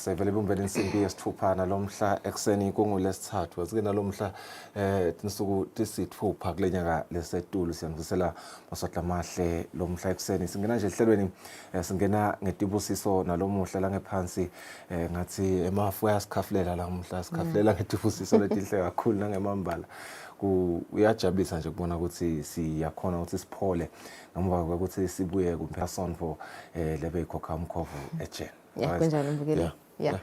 sevele bumbele insimbi yesithupha nalomhla ekseni kungolesithathu asike nalomhla tinsuku tisithupha kulenyanga lesetulu siyanivusela maswahla mahle lomhla ekseni singena nje ehlelweni singena ngetibusiso nalomuhla la ngephansi ngathi emafu ayasikhafulela la umhla sikhafulela ngetibusiso letihle kakhulu nangemambala uyajabulisa nje kubona ukuthi siyakhona ukuthi siphole ngoba ukuthi sibuye kumphasonto lebe ikhokha umkhovu ejen. Yeah, kunjani mbukeli? Yeah.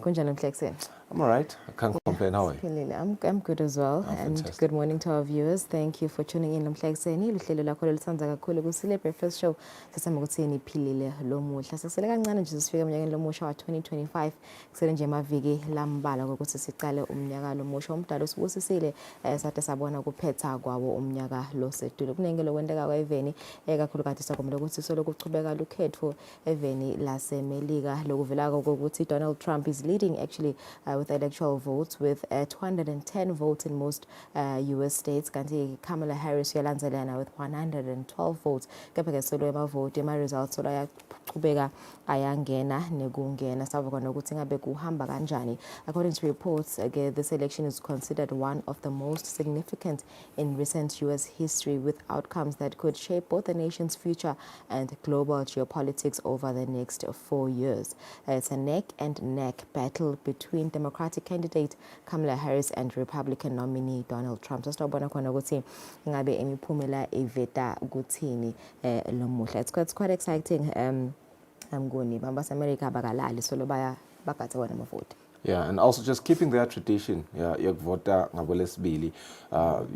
Kunjani mhlexeni? I'm all right. I can't complain. How are you? I'm good as well. And fantastic. Good morning to our viewers. Thank you for tuning in Mhlexeni. Luhlelo lakho lolithanza kakhulu Kusile Breakfast Show. Sasema ukuthi niphilile lo muhla. Sasele kancane nje sifika emnyakeni lo musha wa 2025. Kusele nje amaviki lambala ukuthi siqale umnyaka lo musha omdalo sibusisile sathe sabona kuphetha kwawo umnyaka lo sedulo. Kuningi lokwenteka kwaeveni kakhulu kade sakomela ukuthi solokuchubeka lukhetho eveni lasemelika lokuvela ukuthi Donald Trump is leading actually with electoral votes with 210 votes in most US states. Kanti Kamala Harris yalandzelana with 112 votes. Kepha-ke solo emavoti results solo ayaqhubeka ayangena nekungena sabona ukuthi ngabe kuhamba kanjani. According to reports, this election is considered one of the most significant in recent US history, with outcomes that could shape both the nation's future and global geopolitics over the next 4 years. It's a neck-and-neck battle between Democratic candidate Kamala Harris and Republican nominee Donald Trump. Sasibona khona ukuthi ngabe imiphumela iveta kuthini lo muhla. It's quite exciting. Ngoni bamba America bakalali solo baya bagathe wona amavoti. Yeah, and also just keeping that tradition, yokuvota ngabolesibili.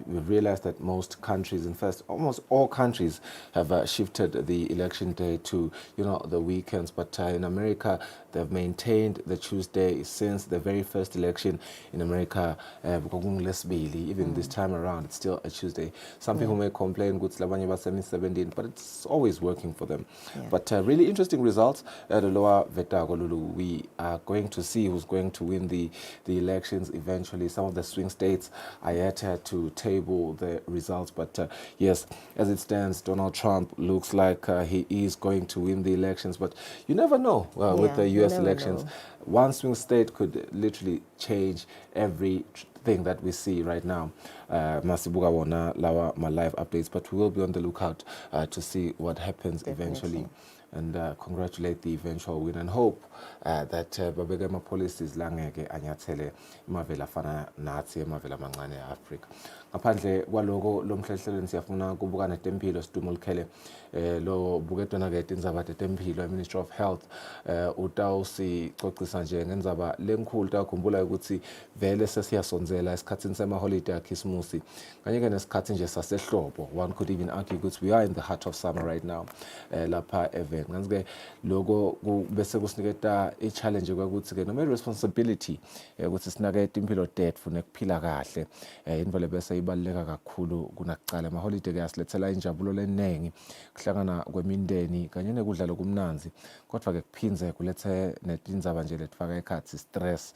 We've realized that most countries, in fact, almost all countries have shifted the election day to, the weekends. But in America, they've maintained the Tuesday since the very first election in America. Even this time around, it's still a Tuesday. Some people may complain, but it's always working for them. Yeah. But really interesting results. The lower Vetagolulu, we are going to see who's going to win the elections eventually. Some of the swing states are yet to table the results, but yes, as it stands, Donald Trump looks like he is going to win the elections, but you never know with the US elections. One swing state could literally change everything that we see right now. Masibuga wona lawa my live updates, but we will be on the lookout to see what happens eventually. And congratulate the eventual win and hope that babegema policies langeke anyathele imavela fana nathi emavela mancane eAfrica. Ngaphandle kwaloko lomhlehlelweni siyafuna kubuka netempilo sidumulukhele lo buketona ke indzaba tetempilo Ministry of Health utawusicocisa nje ngendzaba lenkhulu takhumbula ukuthi vele sesiyasonzela esikhatsini semaholiday akhismusi kanye ke nesikhathi nje sasehlobo. One could even argue ukuthi we are in the heart of summer right now lapha event ngazike lokho bese kusiniketa i-challenge ukuthi ke noma responsibility ukuthi sinakete impilo tetfu nekuphila kahle indvele bese ibaluleka kakhulu kunakucala. Amaholiday ke asilethela injabulo lenengi kuhlangana kwemindeni kanye nekudla lokumnanzi, kodwa ke kuphinze kulethe netindzaba nje letifaka ekhatsi stress,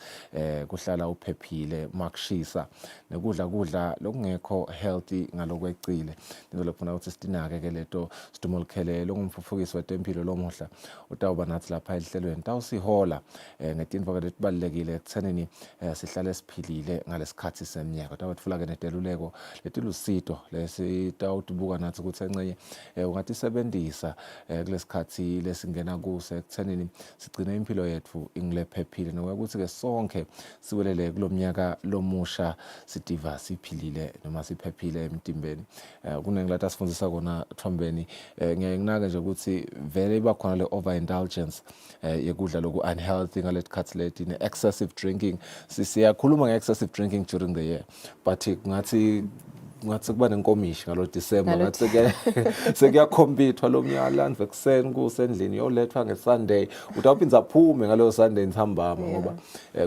kuhlala uphephile makushisa nekudla lokungekho healthy ngalokwecile. Into lofuna ukuthi sitinake ke leto sidumulukhele longumfufukisi wetempilo lomuhla utawuba nathi lapha ehlelweni tawusihola ngetinto letibalulekile ekuthenini sihlale siphilile ngalesikhathi semnyaka. Tawetfula ke neteluleko letilusito lesitawutibuka nathi ukuthi encenye ungatisebenzisa kulesikhathi lesingena kuso ekuthenini sigcine impilo yethu ingilephephile nokuthi ke sonke siwelele kulomnyaka lomusha sidiva siphilile noma siphephile emtimbeni. Kunengilata sifundisa kona Thombeni ngiyanginaka nje ukuthi vele iba khona le overindulgence yekudla loku unhealthy ngalesikhathi leti ne excessive drinking. Siyakhuluma nge-excessive drinking during the year, but ngathi kuba nenkomishi ngalo December ngathi sekuyakhompithwa lo mnyala nje ekseni kusendlini yolethwa ngeSunday utawuphinza phume ngalo Sunday nithambama ngoba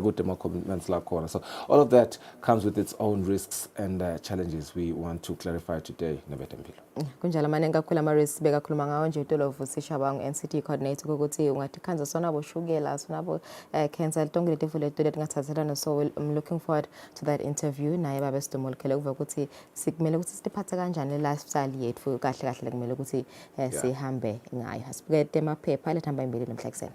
kude ama commitments la khona. So all of that comes with its own risks and challenges we want to clarify today nebetempilo. Kunjalo manje ngakhula ama risks bekakhuluma ngawo nje utolovu sishabang NCT coordinator ukuthi ungathi khanza sona boshukela sona bo cancer litonke letifo letu letingathathelana. So I'm looking forward to that interview naye baba sidumulukhele kuva ukuthi sikumele ukuthi siphathe kanjani lifestyle yethu kahle kahle kumele ukuthi sihambe ngayo. Asibukete emaphepha lethamba imbili namhla kuseni.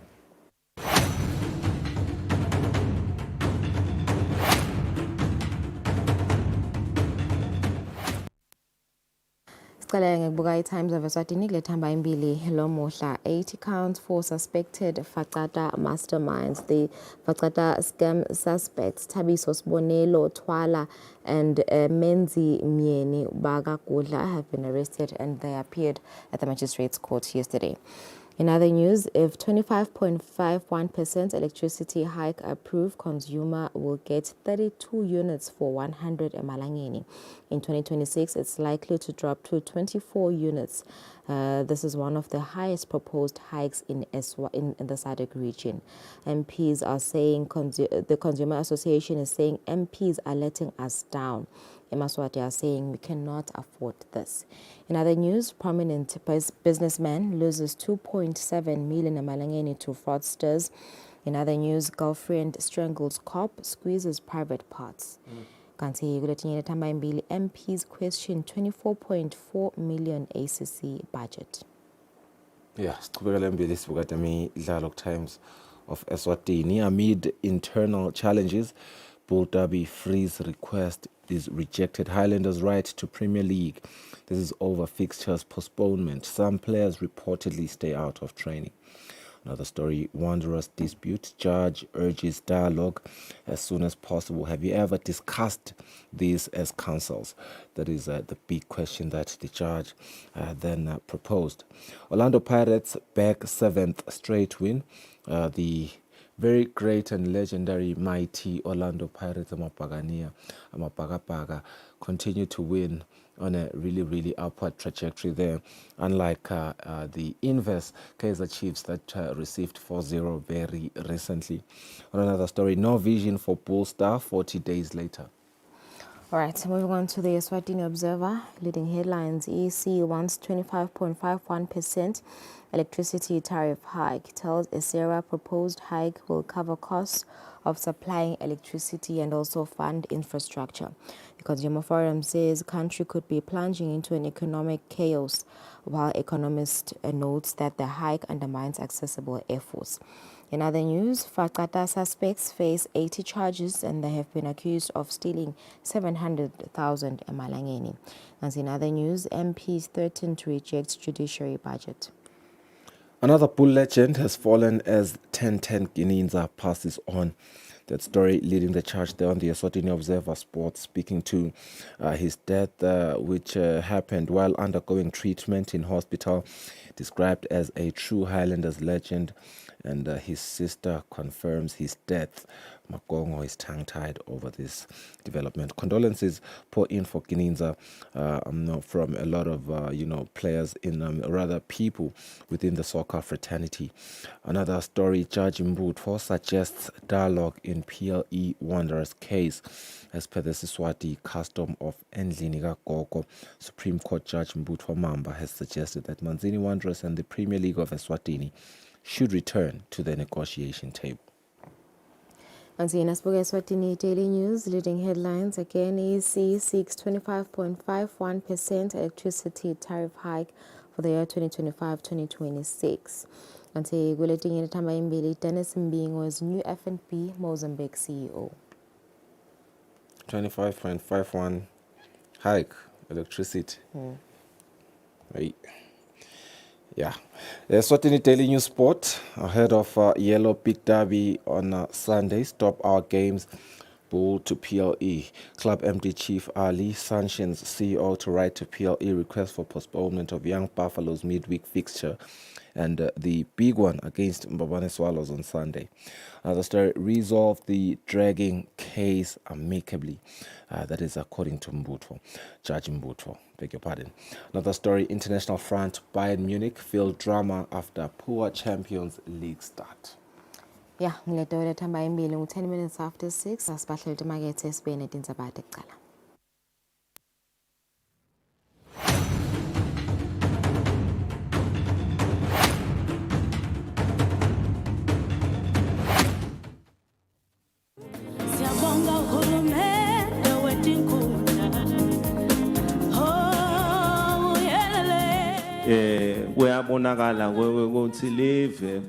Sicela ngikubuka iTimes of Eswatini kulethamba imbili lomuhla 80 counts for suspected Facata masterminds. The Facata scam suspects Thabiso Sibonelo Twala and Menzi Mieni Bagagudla have been arrested and they appeared at the magistrates court yesterday. In other news, if 25.51% electricity hike approved, consumer will get 32 units for 100 emalangeni. In 2026, it's likely to drop to 24 units. This is one of the highest proposed hikes in the SADC region. MPs are saying, the Consumer Association is saying MPs are letting us down. Eswatini are saying we cannot afford this. In other news, prominent businessman loses 2.7 million emalangeni to fraudsters. In other news, girlfriend strangles cop, squeezes private parts. Kanti kuletinye thamba imbili, MPs question 24.4 million ACC budget. Yeah, siqhubekela mbili sibuka Dialogue Times of Eswatini. Amid internal challenges, Bull Derby freeze request is rejected. Highlanders' right to Premier League. This is over fixtures postponement. Some players reportedly stay out of training. Another story, Wanderers dispute. Judge urges dialogue as soon as possible. Have you ever discussed these as councils? That is the big question that the judge then proposed. Orlando Pirates back 7th straight win. The very great and legendary mighty Orlando Pirates, Amapagapaga, continue to win on a really upward trajectory there, unlike the inverse Kaizer Chiefs that received 4-0 very recently. On another story, no vision for Bull Star 40 days later. All right, so moving on to the Eswatini Observer. Leading headlines, EC wants 25.51% electricity tariff hike. Tells Esera proposed hike will cover costs of supplying electricity and also fund infrastructure. The Consumer Forum says country could be plunging into an economic chaos, while economist notes that the hike undermines accessible air force. In other news, Facata suspects face 80 charges and they have been accused of stealing 700,000 emalangeni. As in other news, MPs threaten to reject judiciary budget. Another Bull legend has fallen as 10-10 Guineans passes on. That story leading the charge there on the Eswatini Observer Sports, speaking to his death, which happened while undergoing treatment in hospital, described as a true Highlanders legend, and his sister confirms his death. Magongo is tongue-tied over this development. Condolences pour in for Guineans from a lot of players in rather people within the soccer fraternity. Another story, Judge Mbutfo suggests dialogue in PLE Wanderers case. As per the Siswati custom of Endlini Gogo, Supreme Court Judge Mbutfo Mamba has suggested that Manzini Wanderers and the Premier League of Eswatini should return to the negotiation table. And in Eswatini Daily News, leading headlines again, EC seeks 25.51% electricity tariff hike for the year 2025-2026. And Guleting in Tamba Imbili, Dennis Mbingo is new F&B Mozambique CEO. 25.51 hike electricity. Right. Yeah. The Eswatini Daily News Sport ahead of Yellow Big Derby on Sunday. Stop our games. Bull to PLE. Club MD Chief Ali sanctions CEO to write to PLE request for postponement of Young Buffalo's midweek fixture. And the big one against Mbabane Swallows on Sunday. The story, resolve the dragging case amicably. That is according to Mbutfo, Judge Mbutfo, beg your pardon. Another story, international front, Bayern Munich feel drama after poor Champions League start. Yeah, ngiletola thamba imbili 10 minutes after 6 asibahlela emakethe esibene tindzabate kuqala. Kuyabonakala ukuthi live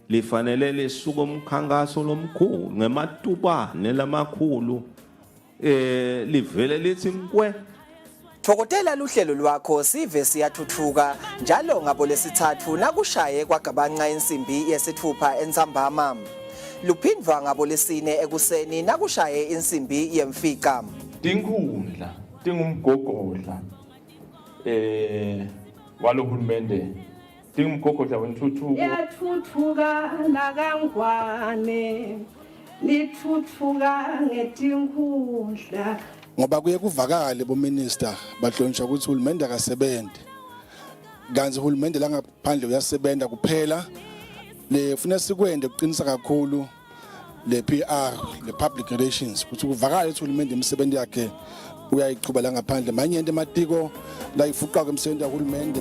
lifanele lisuka umkhankaso lomkhulu ngematubane lamakhulu livele lithi nkwe Vokotela luhlelo lwakho sive siyathuthuka njalo ngabo lesithathu nakushaye kwagabanqa insimbi yesithupha entsambama. Luphindwa ngabo lesine ekuseni nakushaye insimbi yemfika. Tinkhundla tingumgogodla walohulumende tingumgogodla wentuthuko yathuthuka nakangwane lithuthuka ngetinkhundla ngoba kuye kuvakale bominister bahlonishwa ukuthi uhulumende akasebenze kanzi uhulumende la ngaphandle uyasebenza kuphela lefuna sikwende kuqinisa kakhulu le PR le public relations ukuthi kuvakale ukuthi uhulumende imisebenzi yakhe uyayiqhuba la ngaphandle manje into ematiko la ifuqa kwemsebenzi kahulumende.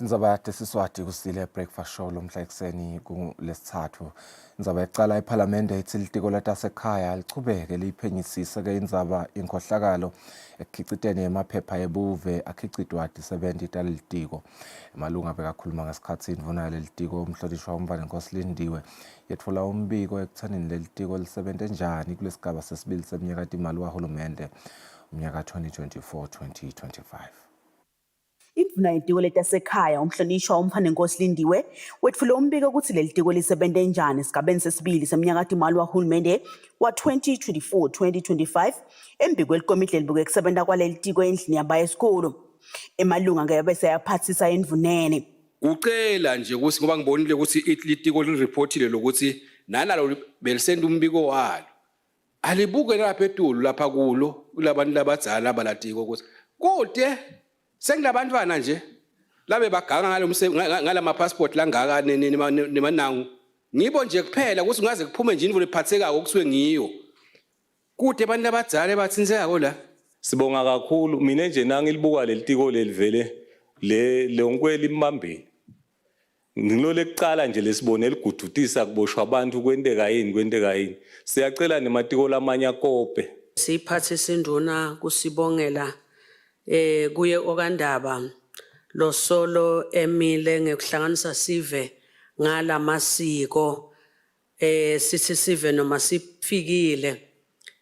Indzaba yakhe siswati kusile breakfast show lomhla ekseni kulesithathu. Indzaba yaqala eParliamente ethi litiko latasekhaya lichubeke liphenyisise ke indzaba inkhohlakalo ekukhiciteni yemaphepha ebuve akhicitwa disebenti talelitiko. Emalunga bekakhuluma ngesikhathi indvuna lelitiko umhlonishwa uMvana Nkosi Lindiwe yetfula umbiko ekuthanini lelitiko lisebente njani kulesigaba sesibili seminyaka imali wahulumende umnyaka 2024-2025. Indvuna yetiko letasekhaya umhlonishwa uMvana Nkosi Lindiwe wetfula umbiko ukuthi lelitiko lisebente njani esigabeni sesibili seminyaka imali wahulumende wa 2024-2025 embiko elikomiti lelibuke kusebenta kwalelitiko endlini yabayesikhulu. Emalunga ngeke sayaphathisa indvunene. Ucela nje ukuthi ngoba ngibonile ukuthi ilitiko lireportile lokuthi nanalo belisenda umbiko walo. Alibuke lapha etulu lapha kulo kulabantu labadzala abalatiko ukuthi kude sengilabantwana nje labe baganga ngalama passport langaka nemanangu ngibo nje kuphela ukuthi ungaze kuphume nje indvu lephathekako kusuke ngiyo kude abantu labadzala bathinseka la. Sibonga kakhulu mina nje nangilibuka lelitiko lelivele lonkweli imbambeni. Ngilole kuqala nje lesibone ligudutisa kuboshwa abantu kwenteka yini. Siyacela nematiko lamanye akope. siphathisa induna kusibongela kuye okandaba lo solo emile ngekuhlanganisa sive ngalamasiko sithi sive noma sifikile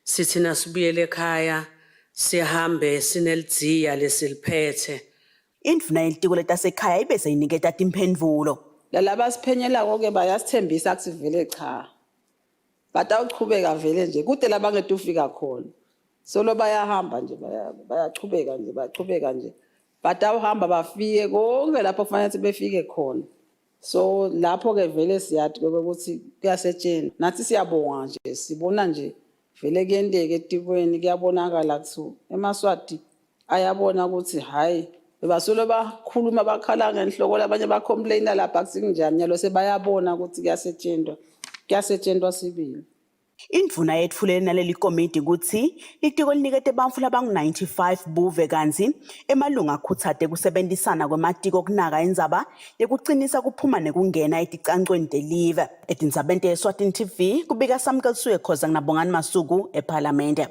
sithi nasibuyele ekhaya sihambe sinelidziya lesiliphethe. Indvuna yelitiko letasekhaya ibese yiniketa timphendvulo. Lalaba siphenyelako ke bayasithembisa kusivele cha. Batawuchubeka vele nje kude labangeke ufika khona. Solo bayahamba nje bayachubeka nje. Batawuhamba bafike konke lapho kufanele befike khona. So lapho ke vele siyathi ukuthi kuyasetshenzwa. Nathi siyabonga nje sibona nje vele kuyendeke etikweni kuyabonakala kuthi emaswati ayabona ukuthi hayi basolo bakhuluma bakhala ngenhloko labanye bacomplaina lapha kusinjani nyalo sebayabona ukuthi kuyasetshenzwa sibili. Indvuna yetfulele naleli komiti ukuthi litiko linikete bantfu labangu-95 buve kanzi emalunga akhutsate kusebenzisana kwematiko kunaka indzaba yekucinisa kuphuma nekungena eticancweni telive. Etindzabeni te-Eswatini TV kubika Samkelisuye Khoza nginabongani Masuku eParliamente.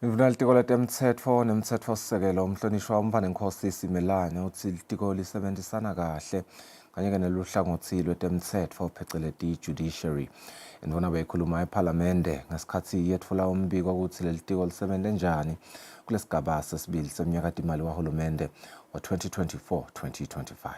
Indvuna litiko letemtsetfo nemtsetfosisekelo umhlonishwa uMvana Nkosi Simelane uthi litiko lisebenzisana kahle kanye neluhlangothi lwetemtsetfo pheceleti judiciary. Indvuna beyikhuluma eParliamente ngesikhathi yetfula umbiko ukuthi lelitiko lisebente njani kulesigaba sesibili seminyaka imali wahulumende wa 2024-2025.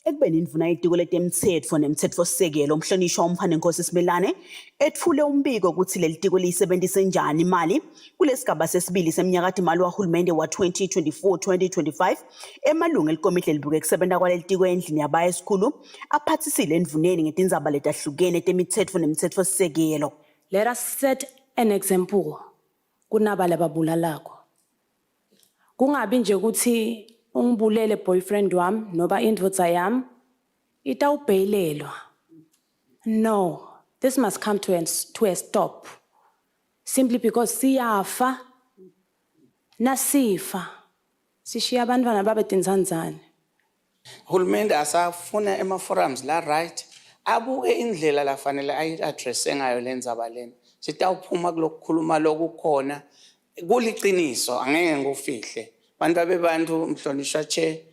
Ekubeni indvuna yetiko letemtsetfo nemtsetfosisekelo umhlonishwa uMvana Nkosi Simelane etfule umbiko ukuthi lelitiko lisebentise njani imali kulesigaba sesibili seminyaka imali wahulumende wa 2024-2025 emalunga elikomiti lelibuke kusebenta kwalelitiko endlini yabayesikhulu aphathisile endvuneni ngetindzaba letahlukene temitsetfo nemtsetfosisekelo. Let us set an example kunaba lababulalako. Kungabi nje ukuthi ungibulele boyfriend wami noba indvodza yami itawubhayilelwa. No, this must come to a stop. Simply because siyafa nasifa sishiya abantwana babe tinzanzane. Hulumende asafuna ema-forums la right abuke indlela la fanele ayi-addresse ngayo le ndzaba lena sitawuphuma kulokukhuluma lokukhona kuliqiniso angeke ngikufihle bantu abebantu mhlonishwa che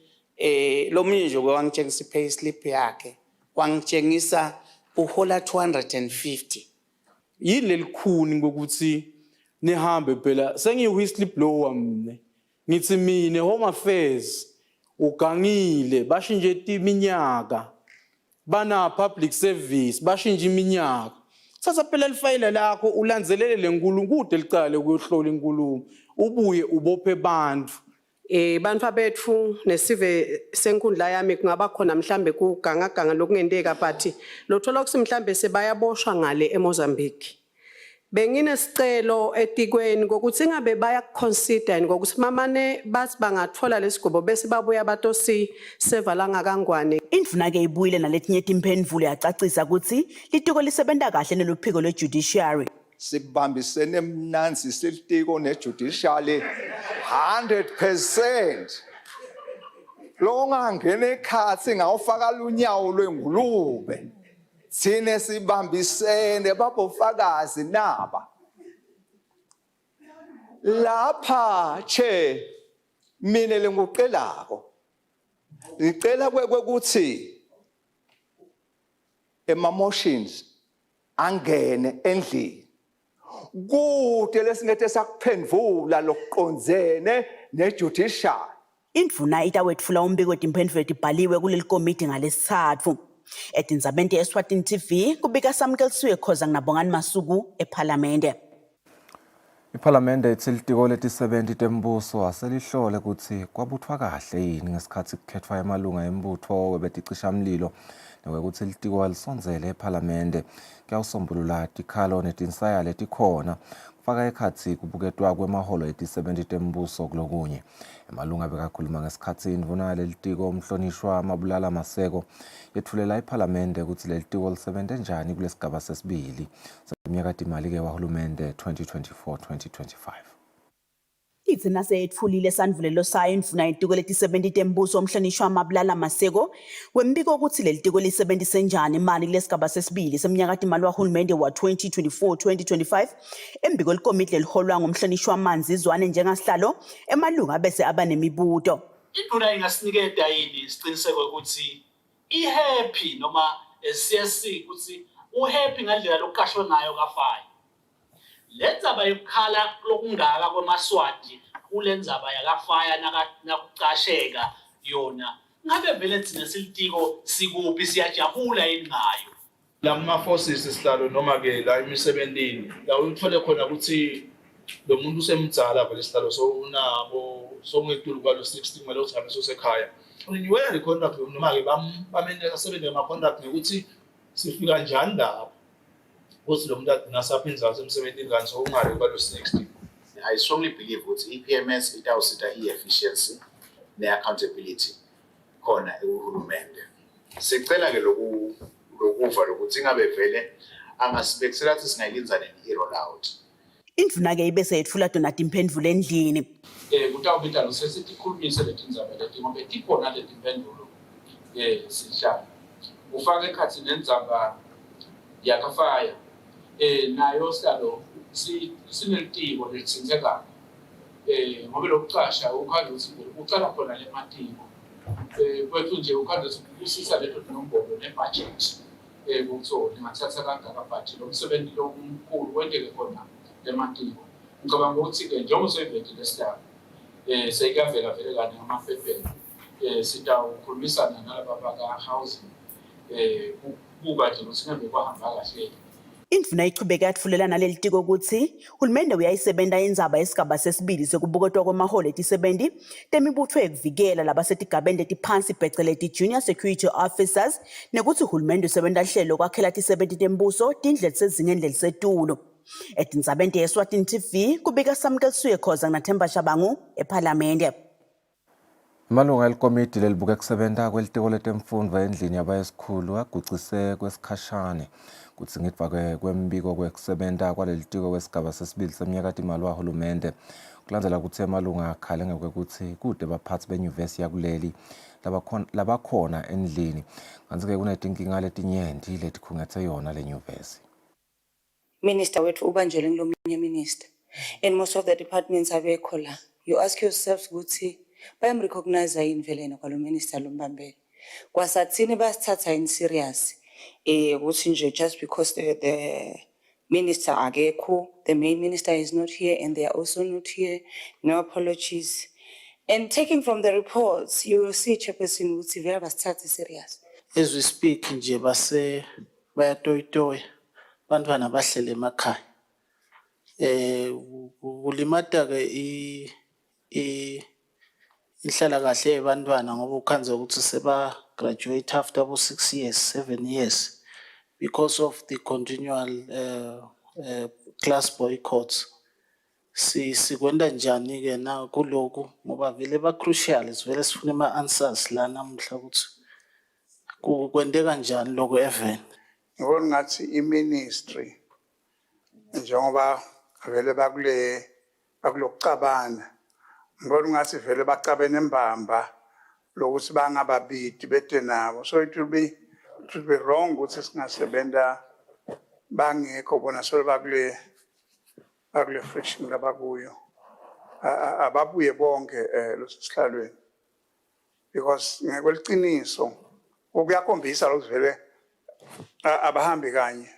lo munye nje wangitshengisa i-pay slip yakhe wangitshengisa uhola 250 yini lelikhuni kokuthi nihambe phela sengiyi-whistleblower mne ngithi mina home affairs ugangile bashintshe iminyaka bana public service bashintshe iminyaka sasa phela lifayela lakho ulandzelele lenkulumo kude licale ukuyohlola inkulumo ubuye ubophe bantu bantu abethu nesive senkundla yami kungaba khona mhlambe kugangaganga lokungenteka but lothola ukuthi mhlambe sebayaboshwa ngale eMozambique. Benginesicelo etikweni ngokuthi ngabe bayakuconsider ngokuthi mamane bathi bangathola lesigaba bese babuya batosi sevalanga kangwane. Indvuna ke ibuyile naletinye timphendvulo yacacisa ukuthi litiko lisebenta kahle neluphiko lwe-judiciary. Sibambisene mnanzi silitiko ne-judiciary 100%. Longangena ekhatsi ngawufaka lunyawo lwengulube. Sine sibambisene babofakazi naba. Lapha che mina lengucelako. Ngicela kwekuthi ema-motions angene endlini. Kude lesingete sakuphendvula lokuqondzene ne-judiciary. Indvuna itawetfula umbiko wetimphendvulo letibhaliwe kuleli komiti ngalesithatfu. Etindzabeni Eswatini TV kubika Samkelisiwe Khoza nginabongani Masuku ePhalamende. Iphalamende ithi litiko leti-70 tembuso aselihlole ukuthi kwabuthwa kahle yini ngesikhathi kukhethwa amalunga embutho webeticishamlilo nokuthi litiko alisonzele ePhalamende kuyawusombulula tikhalo netinsayalo letikhona kufaka ekhathi kubuketwa kwemaholo eti-70 tembuso kulokunye. Emalunga bekakhuluma ngesikhathi indvuna lelitiko umhlonishwa Mabulala Maseko yethulela iPhalamende ukuthi lelitiko lisebenze njani kulesigaba sesibili seminyaka imali ke wahulumende 2024-2025. Ithi naseyetfulile sandvulelo sayo indvuna yetiko leti-70 tembuso umhlonishwa Mabulala Maseko wembiko ukuthi lelitiko lisebenzise njani imali kulesigaba sesibili seminyaka imali wahulumende wa 2024-2025 embiko likomiti leliholwa ngumhlonishwa Manzizwane njengasihlalo emalunga bese abanemibuto. Indvuna ingasinikeza yini isiqiniseko ukuthi ihappy noma CSC ukuthi uhappy ngendlela lokukashwe ngayo kaFaya. Lenzaba yokukhala lokungaka kwamaswati kulenzaba yakaFaya nakucasheka yona ngabe vele thina silitiko sikuphi siyajabula yini ngayo lama forces sihlalo noma ke la emisebentini la uthole khona ukuthi lo muntu usemdzala vele sihlalo so unabo so ngedulu kwalo 60 kumele uhambe sosekhaya renewal the contract noma ke bamenza asebenze ama contract ukuthi sifika njani lapho ukuthi lo muntu adina saphinza semsebentini kanti so ungale kwalo 60. I strongly believe ukuthi iPMS itawusita i-efficiency ne-accountability khona uhulumende. Sicela ke lokuva lokuthi ngabe vele angasibekisela ukuthi singayilinza ne-roll out. Indvuna ke ibese yetfula dona timphendvulo endlini. Kutawubita lo sesikhulumise letindzaba leti ngoba tikhona letimphendulo sihlala. Ufake ekhathi nendzaba yakaFaya nayo sihlalo sinelitiko lethinzekayo ngoba lokucasha ukhanda ukuthi ucala khona le matiko kwethu nje ukhanda ukuthi usisa leto nombolo nebudget ukuthola ngathatha kangaka budget lomsebenzi lomkhulu kwenteke khona le matiko ngicabanga ukuthi ke njengoba sevete lesitaba seyikavela vele kanye ngamaphephe sitawukhulumisana nalaba baka housing ukade ukuthi ngembe kwahamba kahle. Indvuna ichubeka yatfulela naleli tiko ukuthi hulumende uyayisebenta indzaba yesigaba sesibili sekubuketwa kwemaholo eti-70 temibutho yekuvikela labasetigabeni letiphansi pheceleti junior security officers nekuthi hulumende usebenta hlelo kwakhela ti-70 tembuso tindlu sezingeni lelisetulu. Etindzabeni Eswatini TV kubika Samkelisiwe Khoza nginaThemba Shabangu ePhalamende. Amalunga elikomiti lelibuke kusebenta kwelitiko letemfundvo endlini yabayesikhulu agucise kwesikhashane kutsi ngidva kwembiko kwekusebenta kwalelitiko kwesigaba sesibili seminyaka imali wahulumende kulandela ukuthi emalunga akhale ngekuthi kude baphathi benyuvesi yakuleli labakhona endlini kanti-ke kunetinkinga letinyenti letikhungethe yona le nyuvesi. Minister wethu ubanjelwe ngulomunye minister and most of the departments abekho la. You ask yourselves ukuthi bayamrecognize yini vele yena kwalo minister lombambele. Kwasathini basithatha in serious ukuthi nje just because the minister akekho, the main minister is not here and they are also not here. No apologies. And taking from the reports, you will see Chairperson ukuthi vele basithatha serious. As we speak nje base bayatoyitoya bantwana bahlele emakhaya. Kulimata ke inhlala kahle yabantwana ngoba ukhanze ukuthi seba graduate after 6 years 7 years because of the continual class boycotts. Sikwenda njani ke na kuloku ngoba vele ba crucial sivele sifuna ama answers la namuhla ukuthi kwendeka kanjani lokho event. Ngibona ngathi iministry njengoba vele bakulokucabana ngibona ngathi vele bacabene embamba lokuthi bangababidi bede nabo, so it will be wrong ukuthi singasebenza bangekho bona so bakule friction labakuyo ababuye bonke losihlalweni because ngekweliciniso ukuyakhombisa lokho vele abahambi kanye,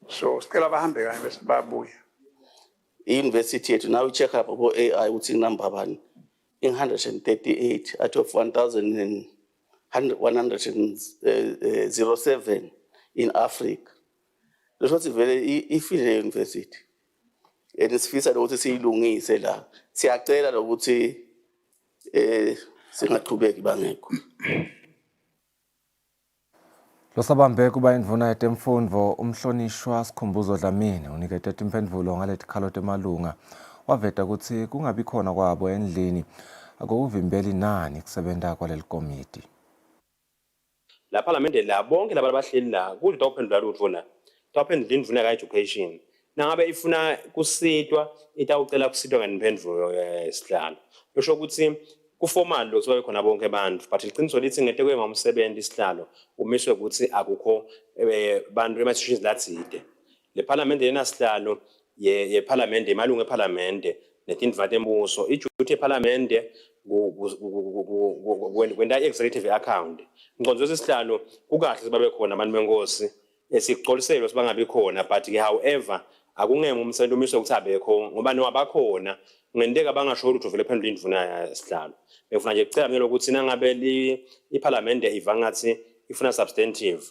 so sicela abahambe kanye bese babuye. University yethu now check up about AI uthi number bani in 138 out of 107 in Africa. Leshothi vele ifile university esifisa ukuthi siyilungise la, siyacela ukuthi singaqhubeki bangekho. Losabambe kuba indvuna yetemfundvo umhlonishwa Sikhumbuzo Dlamini unikete imphendvulo ngaletikhalo temalunga waveta ukuthi kungabi khona kwabo endlini akuvimbeli nani kusebenta kwaleli komiti. La parliament la bonke labahleli la kuthi tawuphendula lutho na tawuphendula indvuna ka education nangabe ifuna kusitwa itawucela kusitwa ngeniphendvulo yesihlalo besho ukuthi kuformal lo sobe khona bonke abantu but iqiniso lithi ngetekwe ngomsebenzi isihlalo umiswe ukuthi akukho bantu ema-institutions latside le parliament lena sihlalo ye parliament emalunga eparliament netindvat embuso ijuthi eparliament kwenda executive account ngconzo sesihlalo kukahle sibabe khona abantu benkosi esixoliselo sibangabi khona but however akungeme umsebenzi umiswe ukuthi abekho ngoba nowabakhona ngenteka bangasho ukuthi vele phendula indvuna yesihlalo befuna nje kucela mina ukuthi nangabe iparliament iva ngathi ifuna substantive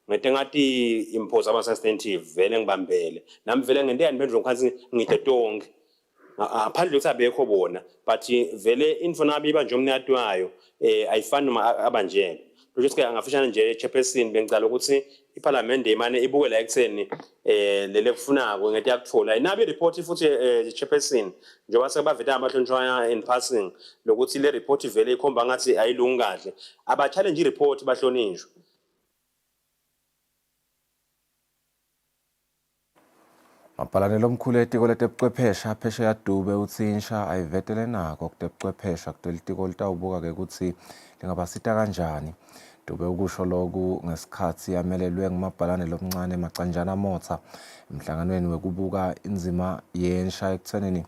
ngete ngathi impose ama substantive vele ngibambele nami vele ngente yaniphendula ngikhathi ngide tonke aphandle ukuthi abekho bona but vele indvuna abiba nje umnyatwayo ayifani noma abanjele lokho sike angafishana nje chairperson bengicala ukuthi iparliament imane ibuke la ekutheni lele kufunako ngete yakuthola inabe report futhi chairperson njengoba sebaveta abahlonishwa in passing lokuthi le report vele ikhomba ngathi ayilungi kahle aba challenge report bahlonishwa. Mapalane lomkhulu etiko letebuchwephesha phesheya Dube uthinsha ayivetele nako kutebuchwephesha kutelitiko litawubuka ke ukuthi lingabasita kanjani. Dube ukusho lokhu ngesikhathi yamelelwe ngumabhalane lomncane Macanjana Motha emhlanganweni wekubuka inzima yensha ekuthenini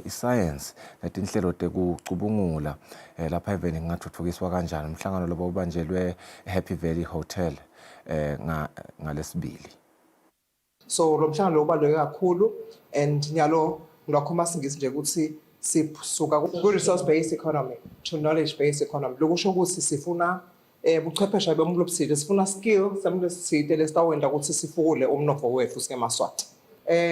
iscience netinhlelo tekucubungula lapha eveni ngathuthukiswa kanjani umhlangano lobo ubanjelwe Happy Valley Hotel ngalesibili. So lo mhlangano ubaluleke kakhulu and nyalo ngilakhuluma singisi nje ukuthi sisuka ku resource based economy to knowledge based economy lokusho ukuthi sifuna ubuchwepheshe bomlobuside sifuna skill samleside lesitawenda ukuthi sifukule umnotho wethu singemaswati.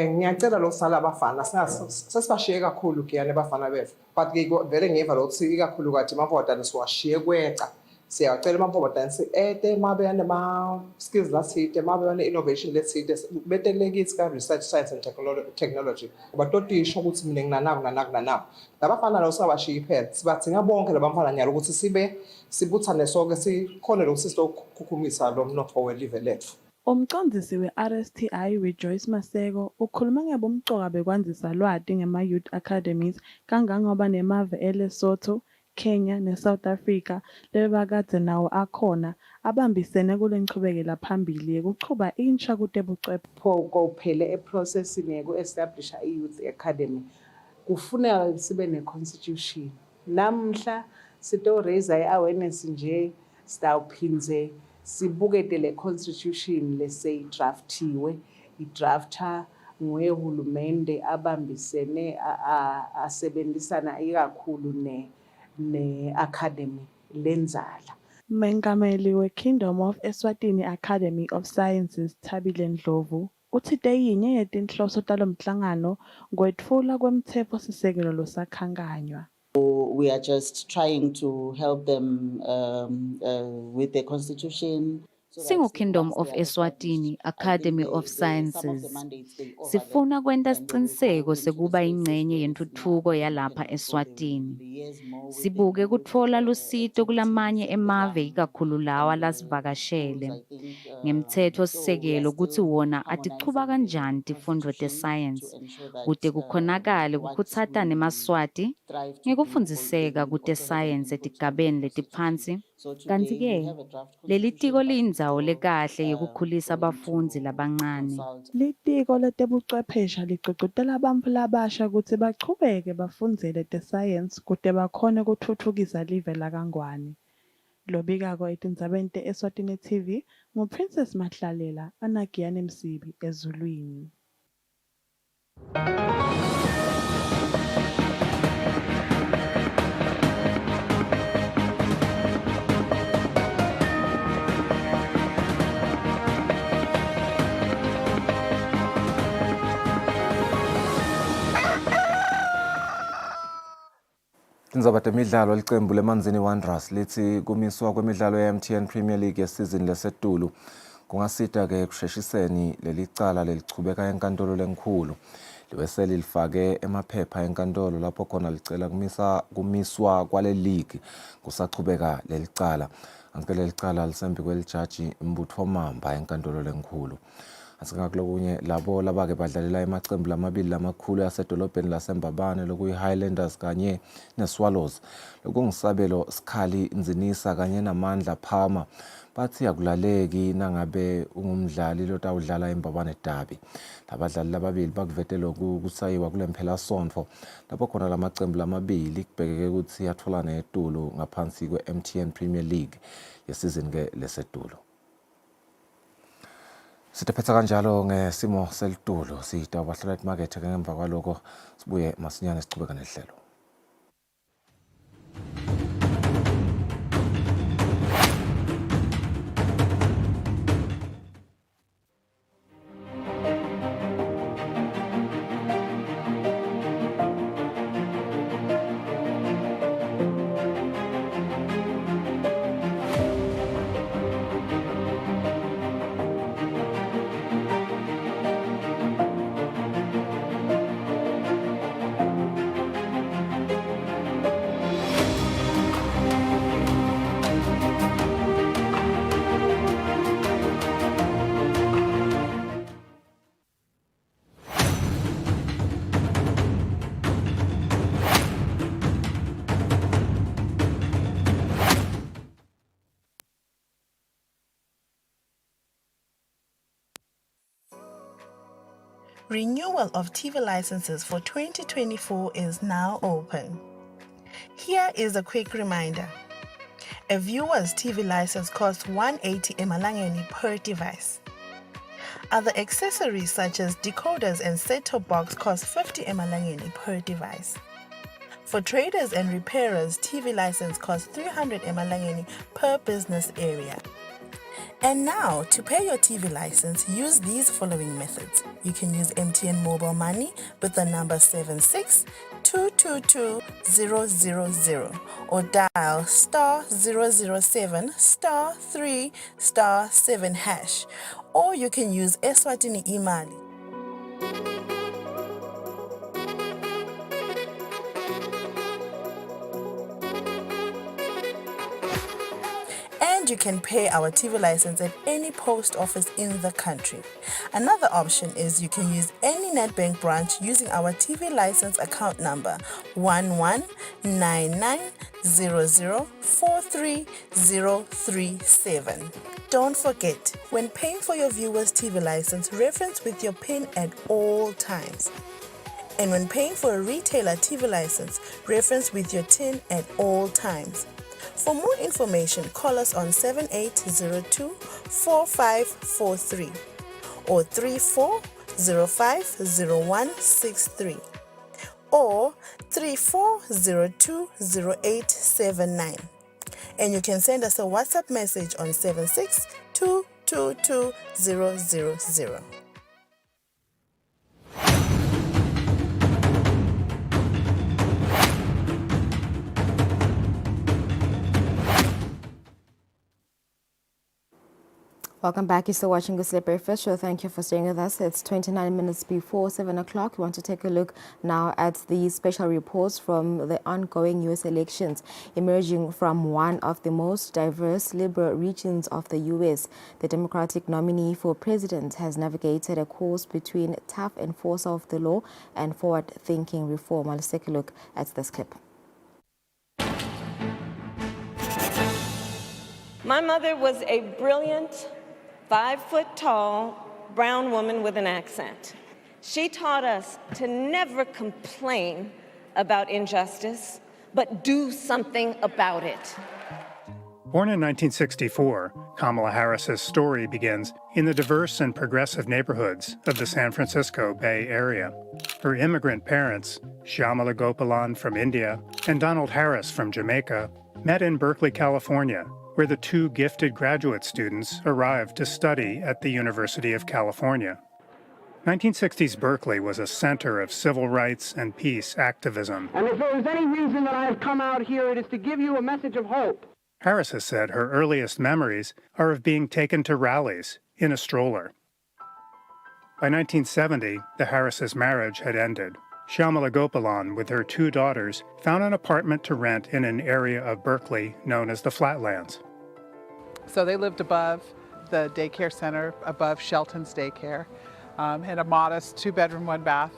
Ngiyacela lo sala abafana sasibashiye kakhulu kuyane abafana bethu but vele ngeva lo ukuthi ikakhulu kade mabodani siwashiye kweca siyacela mabodani ete mabeyane ma skills lathide mabeyane innovation lethide betelekisi ka research science and technology kuba totisho ukuthi mina nginanako labafana lo sabashiye iphela sibathinga bonke labafana nyalo ukuthi sibuthane sonke sikhona lo sisizokukhukhumisa lo mnotho welive lethu. Umqondisi we-RSTI we-Joyce Maseko ukhuluma ngebumcoka bekwandisa lwati ngema-youth academies kangangoba nemave eLesotho, Kenya neSouth Africa lebakade nawo akhona abambisene kule nchubekela phambili yekuchuba intsha kutebuchwepheshe. Kophele eprocessing yeku-establish i-youth academy kufuneka sibe ne-constitution. Namhla sito raise i-awareness nje sitawuphindze sibukete le constitution leseyidraftiwe idrafta nguhulumende abambisene asebenzisana ikakhulu ne-academy lenzala. Mengameli we-Kingdom of Eswatini Academy of Sciences Thabile Ndlovu uthi teyinye yetinhloso talomhlangano kwetfula kwemtsetfosisekelo losakhankanywa. We are just trying to help them with the constitution. Singu-Kingdom of Eswatini Academy of Sciences. Sifuna kwenta siciniseko sekuba ingcenye yentuthuko yalapha Eswatini. Sibuke kutfola lusito kulamanye emave ikakhulu lawa lasivakashele. Ngemtsetfosisekelo kutsi wona atichuba kanjani tifundvo tesayensi kute kukhonakale kukhutsata nemaswati ngekufundziseka kutesayensi etigabeni letiphansi. Kanti-ke, leli tiko liyindzawo lekahle yekukhulisa abafundzi labancane. Litiko letebuchwepheshe ligcugcutela bantfu labasha kutsi bachubeke bafundzele tesayensi kute bakhone kutfutfukisa live lakangwane. Lobikako etindzabeni te-Eswatini TV nguPrincess Mahlalela Anagiyane Msibi ezulwini. Indzaba temidlalo licembu leManzini Wanderers lithi kumiswa kwemidlalo ye-MTN Premier League yesizini lesetulu kungasita ke kusheshiseni lelicala lelichubeka enkantolo lenkhulu liweseli lifake emaphepha enkantolo lapho khona licela kumiswa kwale league kusachubeka lelicala anke lelicala lisembi kwelijaji Mbutho Mamba enkantolo lenkhulu. Asikakulokunye labo labake badlalela emacembu lamabili lamakhulu yasedolobheni laseMbabane lokuyi-Highlanders kanye neSwallows lokungisabelo Sikhali Nzinisa kanye namandla Palmer bathi akulaleki nangabe ungumdlali lotawudlala eMbabane Derby. Labadlali lababili bakuvete lokhu kusayiwa kule mphela-sonto lapho khona lamacembu lamabili kubhekeke ukuthi yathola netulu ngaphansi kwe-MTN Premier League yesizini ke lesetulu. Sitephetsa kanjalo ngesimo selitulo sitawubahlela emakethe ngemva kwaloko sibuye masinyane sichubeka nehlelo. Renewal of TV licenses for 2024 is now open. Here is a quick reminder. A viewer's TV license costs 180 emalangeni per device. Other accessories such as decoders and set-top box cost 50 emalangeni per device. For traders and repairers, TV license costs 300 emalangeni per business area. And now, to pay your TV license, use these following methods. You can use MTN Mobile Money with the number 76222000 or dial *007 *3 *7#. Or you can use Eswatini Imali. And And you can pay our TV license at any post office in the country. Another option is you can use any Nedbank branch using our TV license account number 1199004337. Don't forget, when paying for your viewer's TV license, reference with your PIN at all times. And when paying for a retailer TV license, reference with your TIN at all times. For more information, call us on 7802-4543 or 34050163 or 34020879. And you can send us a WhatsApp message on 762222000. Welcome back. You're still watching Kusile Breakfast Show. Thank you for staying with us. It's 29 minutes before 7 o'clock. We want to take a look now at the special reports from the ongoing U.S. elections. Emerging from one of the most diverse liberal regions of the U.S., the Democratic nominee for president has navigated a course between tough enforcer of the law and forward-thinking reform. Let's take a look at this clip. My mother was a brilliant, 5-foot-tall, brown woman with an accent. She taught us to never complain about injustice, but do something about it. Born in 1964, Kamala Harris's story begins in the diverse and progressive neighborhoods of the San Francisco Bay Area. Her immigrant parents, Shyamala Gopalan from India and Donald Harris from Jamaica, met in Berkeley, California, where the two gifted graduate students arrived to study at the University of California. 1960s Berkeley was a center of civil rights and peace activism. And if there is any reason that I have come out here, it is to give you a message of hope. Harris has said her earliest memories are of being taken to rallies in a stroller. By 1970, the Harris' marriage had ended. Shyamala Gopalan, with her two daughters, found an apartment to rent in an area of Berkeley known as the Flatlands. So they lived above the daycare center, above Shelton's daycare, in a modest 2-bedroom, 1-bath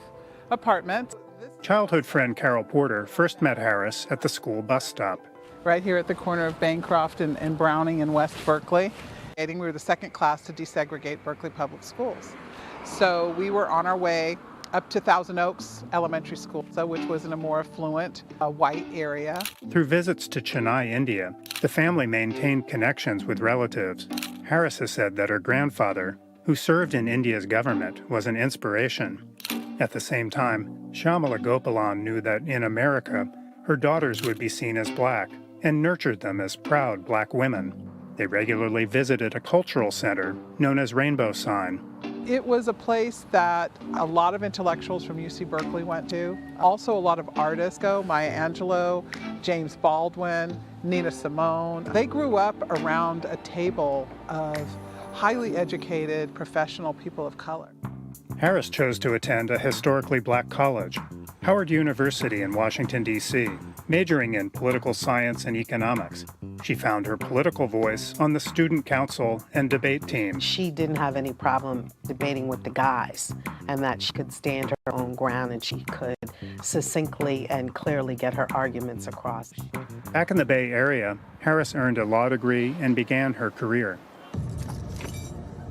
apartment. Childhood friend Carol Porter first met Harris at the school bus stop. Right here at the corner of Bancroft and Browning in West Berkeley. We were the second class to desegregate Berkeley Public Schools. So we were on our way up to Thousand Oaks Elementary School, which was in a more affluent, white area. Through visits to Chennai, India, the family maintained connections with relatives. Harris has said that her grandfather, who served in India's government, was an inspiration. At the same time, Shyamala Gopalan knew that in America, her daughters would be seen as black and nurtured them as proud black women. They regularly visited a cultural center known as Rainbow Sign. It was a place that a lot of intellectuals from UC Berkeley went to. Also a lot of artists go, Maya Angelou, James Baldwin, Nina Simone. They grew up around a table of highly educated professional people of color. Harris chose to attend a historically black college, Howard University in Washington, D.C., majoring in political science and economics. She found her political voice on the student council and debate team. She didn't have any problem debating with the guys, and that she could stand her own ground and she could succinctly and clearly get her arguments across. Back in the Bay Area, Harris earned a law degree and began her career.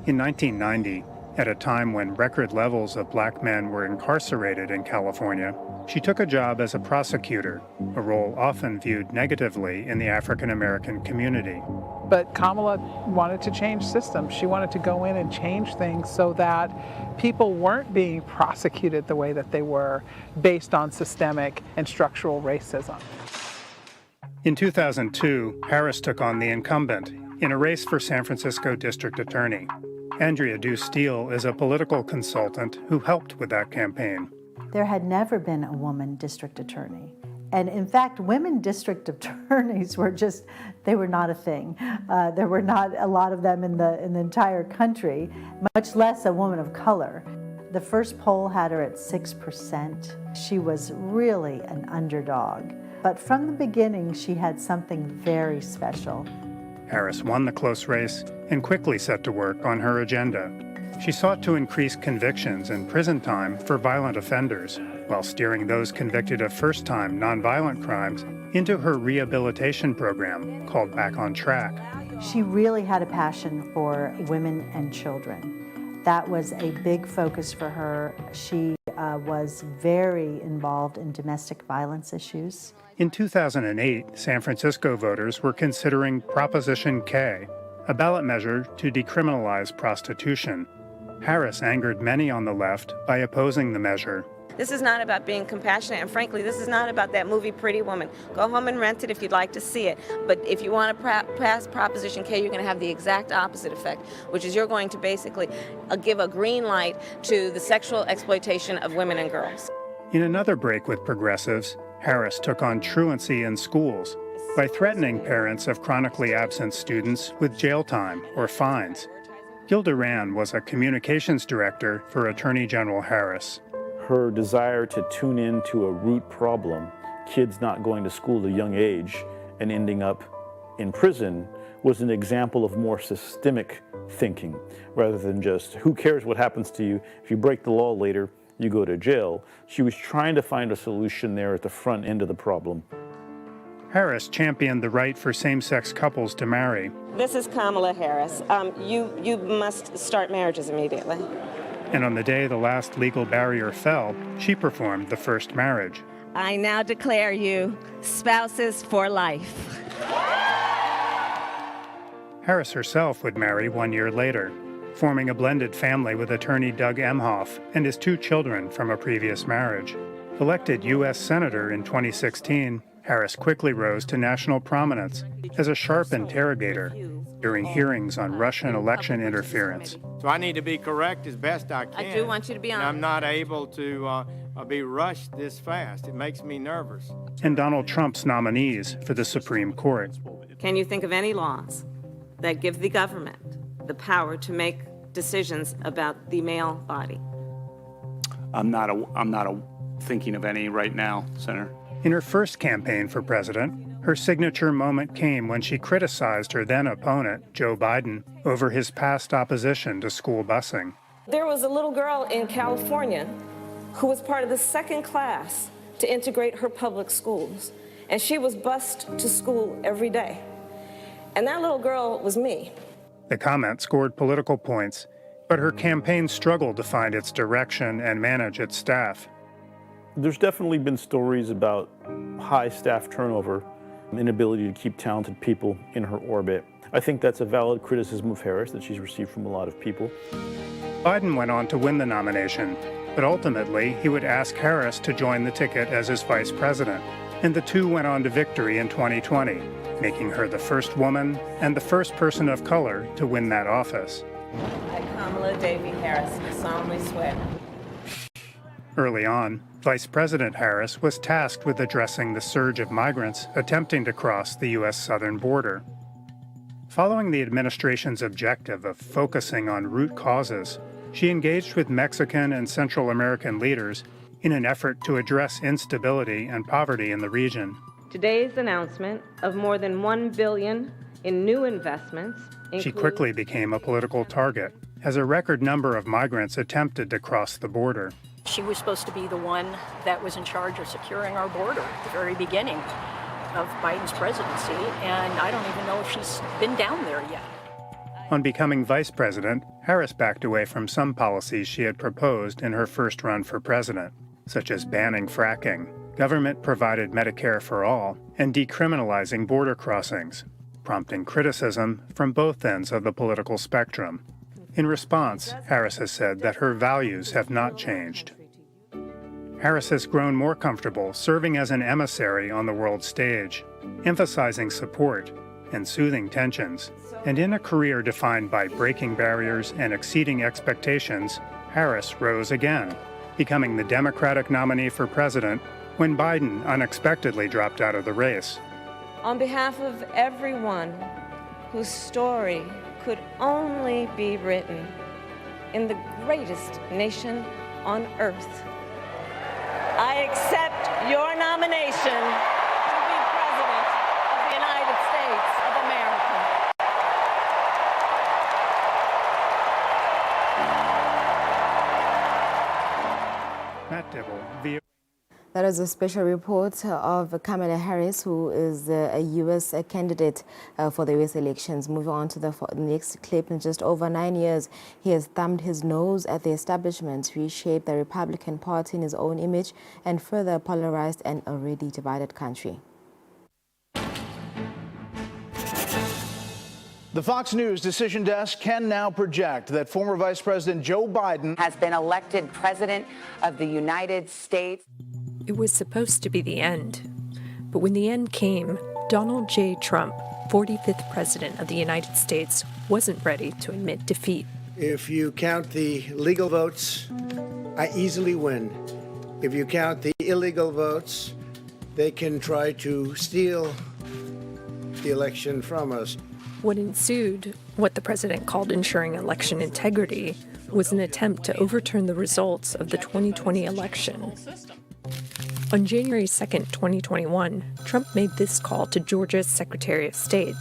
In 1990, at a time when record levels of black men were incarcerated in California, she took a job as a prosecutor, a role often viewed negatively in the African-American community. But Kamala wanted to change systems. She wanted to go in and change things so that people weren't being prosecuted the way that they were based on systemic and structural racism. In 2002, Harris took on the incumbent in a race for San Francisco District Attorney. Andrea Dew-Steele is a political consultant who helped with that campaign. There had never been a woman district attorney. And in fact, women district attorneys were they were not a thing. There were not a lot of them in the entire country, much less a woman of color. The first poll had her at 6%. She was really an underdog. But from the beginning, she had something very special. Harris won the close race and quickly set to work on her agenda. She sought to increase convictions and prison time for violent offenders, while steering those convicted of first-time nonviolent crimes into her rehabilitation program called Back on Track. She really had a passion for women and children. That was a big focus for her. She was very involved in domestic violence issues. In 2008, San Francisco voters were considering Proposition K, a ballot measure to decriminalize prostitution. Harris angered many on the left by opposing the measure. This is not about being compassionate, and frankly, this is not about that movie Pretty Woman. Go home and rent it if you'd like to see it. But if you want to pass Proposition K, you're going to have the exact opposite effect, which is you're going to basically give a green light to the sexual exploitation of women and girls. In another break with progressives, Harris took on truancy in schools by threatening parents of chronically absent students with jail time or fines. Gilda Rand was a communications director for Attorney General Harris. Her desire to tune into a root problem, kids not going to school at a young age and ending up in prison, was an example of more systemic thinking, rather than just, who cares what happens to you? If you break the law later, you go to jail. She was trying to find a solution there at the front end of the problem. Harris championed the right for same-sex couples to marry. This is Kamala Harris. You must start marriages immediately. And on the day the last legal barrier fell, she performed the first marriage. I now declare you spouses for life. Harris herself would marry 1 year later, forming a blended family with attorney Doug Emhoff and his 2 children from a previous marriage. Elected U.S. Senator in 2016, Harris quickly rose to national prominence as a sharp interrogator during hearings on Russian election interference. So I need to be correct as best I can. I do want you to be honest. And I'm not able to be rushed this fast. It makes me nervous. And Donald Trump's nominees for the Supreme Court. Can you think of any laws that give the government the power to make decisions about the male body? I'm not thinking of any right now, Senator. In her first campaign for president, her signature moment came when she criticized her then opponent, Joe Biden, over his past opposition to school busing. There was a little girl in California who was part of the second class to integrate her public schools, and she was bused to school every day. And that little girl was me. The comment scored political points, but her campaign struggled to find its direction and manage its staff. There's definitely been stories about high staff turnover, inability to keep talented people in her orbit. I think that's a valid criticism of Harris that she's received from a lot of people. Biden went on to win the nomination, but ultimately he would ask Harris to join the ticket as his vice president, and the two went on to victory in 2020, making her the first woman and the first person of color to win that office. I, Kamala Davy Harris, do solemnly swear. Early on, Vice President Harris was tasked with addressing the surge of migrants attempting to cross the U.S. southern border. Following the administration's objective of focusing on root causes, she engaged with Mexican and Central American leaders in an effort to address instability and poverty in the region. Today's announcement of more than $1 billion in new investments She quickly became a political target, as a record number of migrants attempted to cross the border. She was supposed to be the one that was in charge of securing our border at the very beginning of Biden's presidency, and I don't even know if she's been down there yet. On becoming vice president, Harris backed away from some policies she had proposed in her first run for president, such as banning fracking, government-provided Medicare for all, and decriminalizing border crossings, prompting criticism from both ends of the political spectrum. In response, Harris has said that her values have not changed. Harris has grown more comfortable serving as an emissary on the world stage, emphasizing support and soothing tensions. And in a career defined by breaking barriers and exceeding expectations, Harris rose again, becoming the Democratic nominee for president when Biden unexpectedly dropped out of the race. On behalf of everyone whose story could only be written in the greatest nation on earth, I accept your nomination to be President of the United States of America. That is a special report of Kamala Harris, who is a U.S. candidate for the U.S. elections. Moving on to the next clip. In just over 9 years, he has thumbed his nose at the establishment, reshaped the Republican Party in his own image, and further polarized an already divided country. The Fox News decision desk can now project that former Vice President Joe Biden has been elected President of the United States. It was supposed to be the end. But when the end came, Donald J. Trump, 45th President of the United States, wasn't ready to admit defeat. If you count the legal votes, I easily win. If you count the illegal votes, they can try to steal the election from us. What ensued, what the president called ensuring election integrity, was an attempt to overturn the results of the 2020 election. On January 2, 2021, Trump made this call to Georgia's Secretary of State,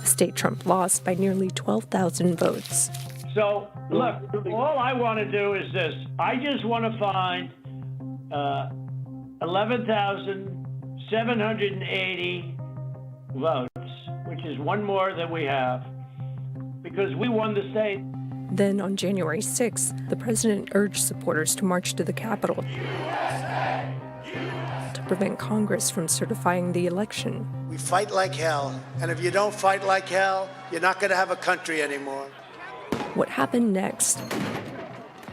a state Trump lost by nearly 12,000 votes. So, look, all I want to do is this. I just want to find 11,780 votes, which is one more than we have, because we won the state. Then on January 6th, the president urged supporters to march to the Capitol to prevent Congress from certifying the election. We fight like hell, and if you don't fight like hell, you're not going to have a country anymore. What happened next,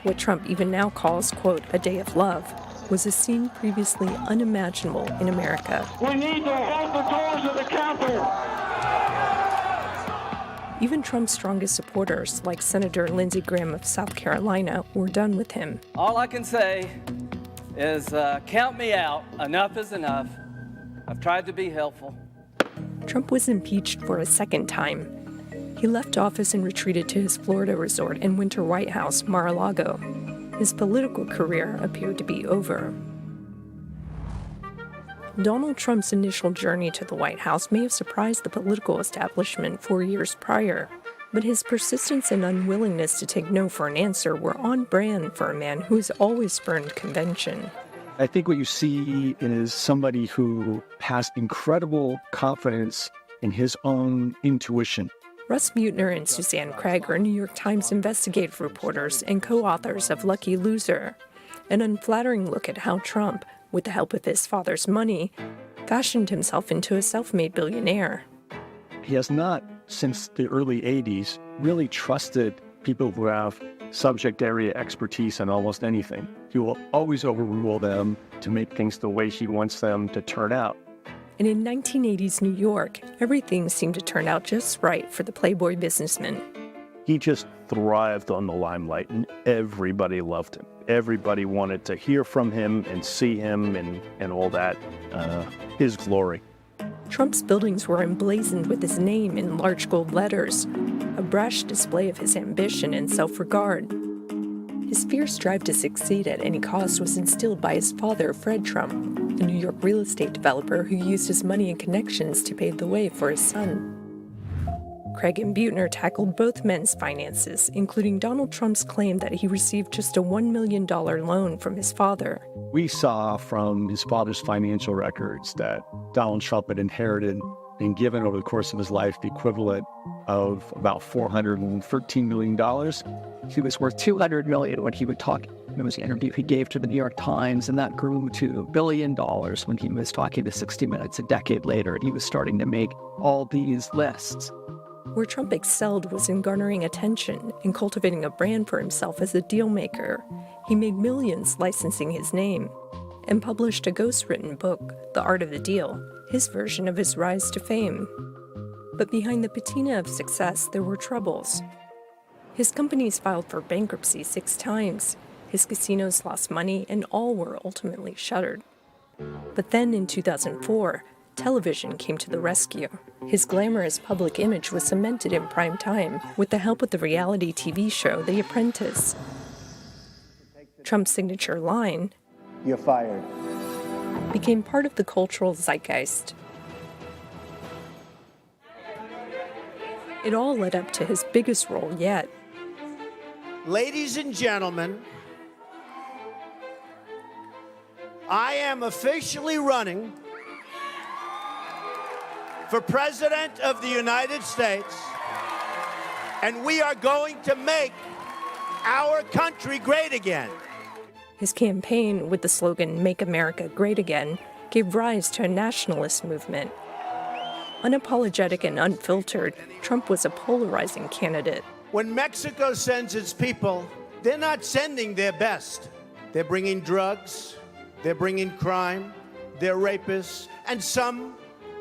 what Trump even now calls, quote, a day of love, was a scene previously unimaginable in America. We need to hold the doors of the Capitol. Even Trump's strongest supporters, like Senator Lindsey Graham of South Carolina, were done with him. All I can say is count me out. Enough is enough. I've tried to be helpful. Trump was impeached for a second time. He left office and retreated to his Florida resort and winter White House, Mar-a-Lago. His political career appeared to be over. Donald Trump's initial journey to the White House may have surprised the political establishment 4 years prior, but his persistence and unwillingness to take no for an answer were on brand for a man who has always spurned convention. I think what you see is somebody who has incredible confidence in his own intuition. Russ Buettner and Suzanne Craig are New York Times investigative reporters and co-authors of Lucky Loser, an unflattering look at how Trump, with the help of his father's money, fashioned himself into a self-made billionaire. He has not, since the early 80s, really trusted people who have subject area expertise in almost anything. He will always overrule them to make things the way he wants them to turn out. And in 1980s New York, everything seemed to turn out just right for the Playboy businessman. He just thrived on the limelight, and everybody loved him. Everybody wanted to hear from him and see him and all that, his glory. Trump's buildings were emblazoned with his name in large gold letters, a brash display of his ambition and self-regard. His fierce drive to succeed at any cost was instilled by his father, Fred Trump, a New York real estate developer who used his money and connections to pave the way for his son. Craig and Buettner tackled both men's finances, including Donald Trump's claim that he received just a $1 million loan from his father. We saw from his father's financial records that Donald Trump had inherited and given over the course of his life the equivalent of about $413 million. He was worth $200 million when he would talk. There was an interview he gave to the New York Times, and that grew to $1 billion when he was talking to 60 Minutes a decade later, and he was starting to make all these lists. Where Trump excelled was in garnering attention and cultivating a brand for himself as a deal maker. He made millions licensing his name and published a ghost-written book, The Art of the Deal, his version of his rise to fame. But behind the patina of success, there were troubles. His companies filed for bankruptcy 6 times. His casinos lost money, and all were ultimately shuttered. But then in 2004, television came to the rescue. His glamorous public image was cemented in prime time with the help of the reality TV show The Apprentice. Trump's signature line, "You're fired," became part of the cultural zeitgeist. It all led up to his biggest role yet. Ladies and gentlemen, I am officially running for President of the United States, and we are going to make our country great again. His campaign, with the slogan "Make America Great Again," gave rise to a nationalist movement. Unapologetic and unfiltered, Trump was a polarizing candidate. When Mexico sends its people, they're not sending their best. They're bringing drugs, they're bringing crime, they're rapists, and some,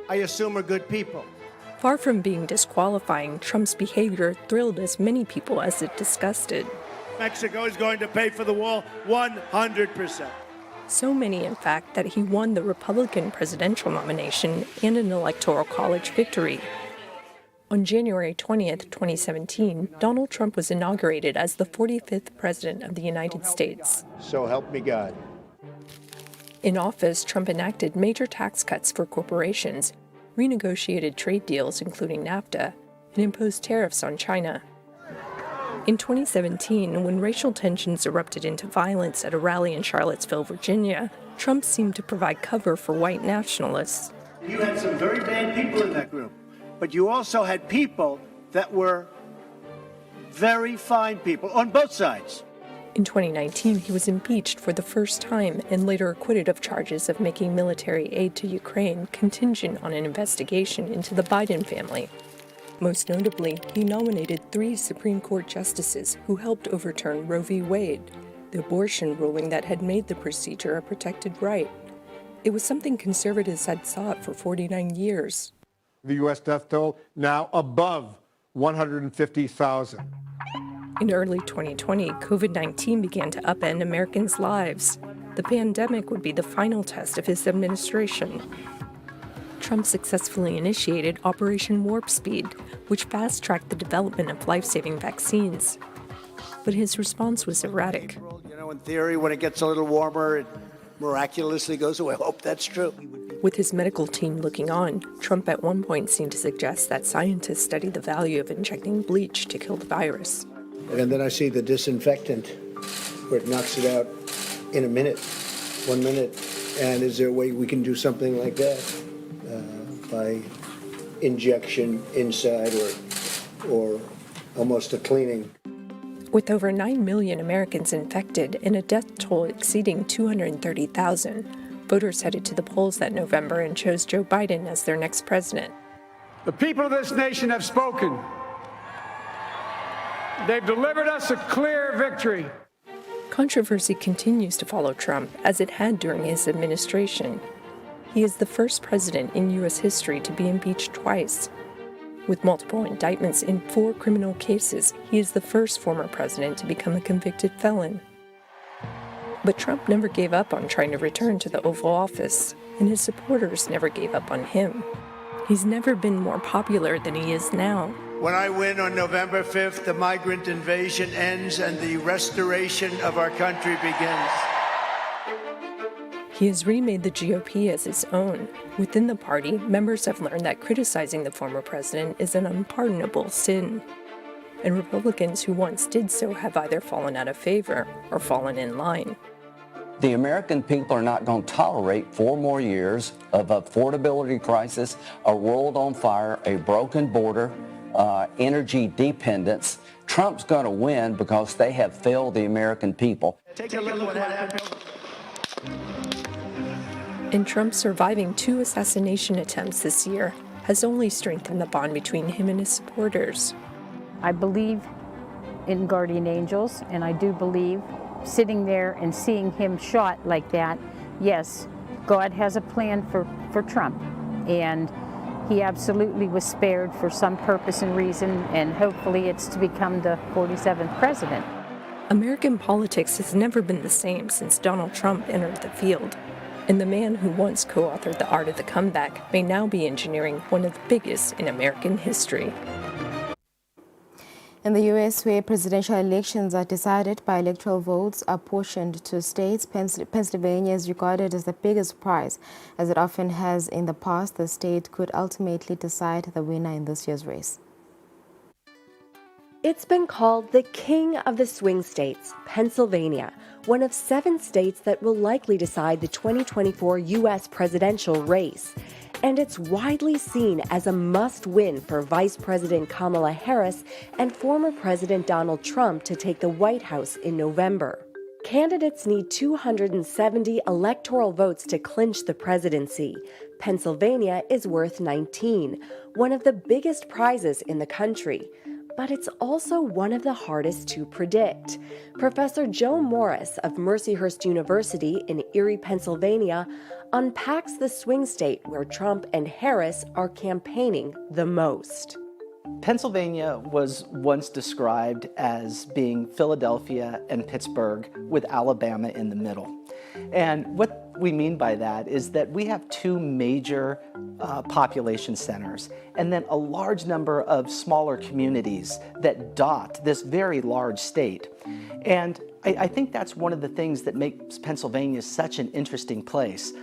I assume, are good people. Far from being disqualifying, Trump's behavior thrilled as many people as it disgusted. Mexico is going to pay for the wall 100%. So many, in fact, that he won the Republican presidential nomination and an Electoral College victory. On January 20th, 2017, Donald Trump was inaugurated as the 45th President of the United States. So help me God. In office, Trump enacted major tax cuts for corporations, renegotiated trade deals including NAFTA, and imposed tariffs on China. In 2017, when racial tensions erupted into violence at a rally in Charlottesville, Virginia, Trump seemed to provide cover for white nationalists. You had some very bad people in that group, but you also had people that were very fine people on both sides. In 2019, he was impeached for the first time and later acquitted of charges of making military aid to Ukraine contingent on an investigation into the Biden family. Most notably, he nominated 3 Supreme Court justices who helped overturn Roe v. Wade, the abortion ruling that had made the procedure a protected right. It was something conservatives had sought for 49 years. The U.S. death toll now above 150,000. In early 2020, COVID-19 began to upend Americans' lives. The pandemic would be the final test of his administration. Trump successfully initiated Operation Warp Speed, which fast-tracked the development of life-saving vaccines. But his response was erratic. You know, in theory, when it gets a little warmer, it miraculously goes away. I hope that's true. With his medical team looking on, Trump at one point seemed to suggest that scientists study the value of injecting bleach to kill the virus. And then I see the disinfectant, where it knocks it out in a minute, 1 minute. And is there a way we can do something like that? By injection inside or almost a cleaning. With over 9 million Americans infected and a death toll exceeding 230,000, voters headed to the polls that November and chose Joe Biden as their next president. The people of this nation have spoken. They've delivered us a clear victory. Controversy continues to follow Trump, as it had during his administration. He is the first president in U.S. history to be impeached twice. With multiple indictments in 4 criminal cases, he is the first former president to become a convicted felon. But Trump never gave up on trying to return to the Oval Office, and his supporters never gave up on him. He's never been more popular than he is now. When I win on November 5th, the migrant invasion ends and the restoration of our country begins. He has remade the GOP as his own. Within the party, members have learned that criticizing the former president is an unpardonable sin. And Republicans who once did so have either fallen out of favor or fallen in line. The American people are not going to tolerate 4 more years of affordability crisis, a world on fire, a broken border, energy dependence. Trump's going to win because they have failed the American people. Take a look at what happened. And Trump surviving 2 assassination attempts this year has only strengthened the bond between him and his supporters. I believe in guardian angels, and I do believe sitting there and seeing him shot like that, yes, God has a plan for Trump. And he absolutely was spared for some purpose and reason, and hopefully it's to become the 47th president. American politics has never been the same since Donald Trump entered the field. And the man who once co-authored The Art of the Comeback may now be engineering one of the biggest in American history. In the U.S., where presidential elections are decided by electoral votes apportioned to states, Pennsylvania is regarded as the biggest prize. As it often has in the past, the state could ultimately decide the winner in this year's race. It's been called the king of the swing states, Pennsylvania, one of 7 states that will likely decide the 2024 U.S. presidential race. And it's widely seen as a must-win for Vice President Kamala Harris and former President Donald Trump to take the White House in November. Candidates need 270 electoral votes to clinch the presidency. Pennsylvania is worth 19, one of the biggest prizes in the country. But it's also one of the hardest to predict. Professor Joe Morris of Mercyhurst University in Erie, Pennsylvania, unpacks the swing state where Trump and Harris are campaigning the most. Pennsylvania was once described as being Philadelphia and Pittsburgh with Alabama in the middle. And what we mean by that is that we have 2 major population centers and then a large number of smaller communities that dot this very large state. And I think that's one of the things that makes Pennsylvania such an interesting place.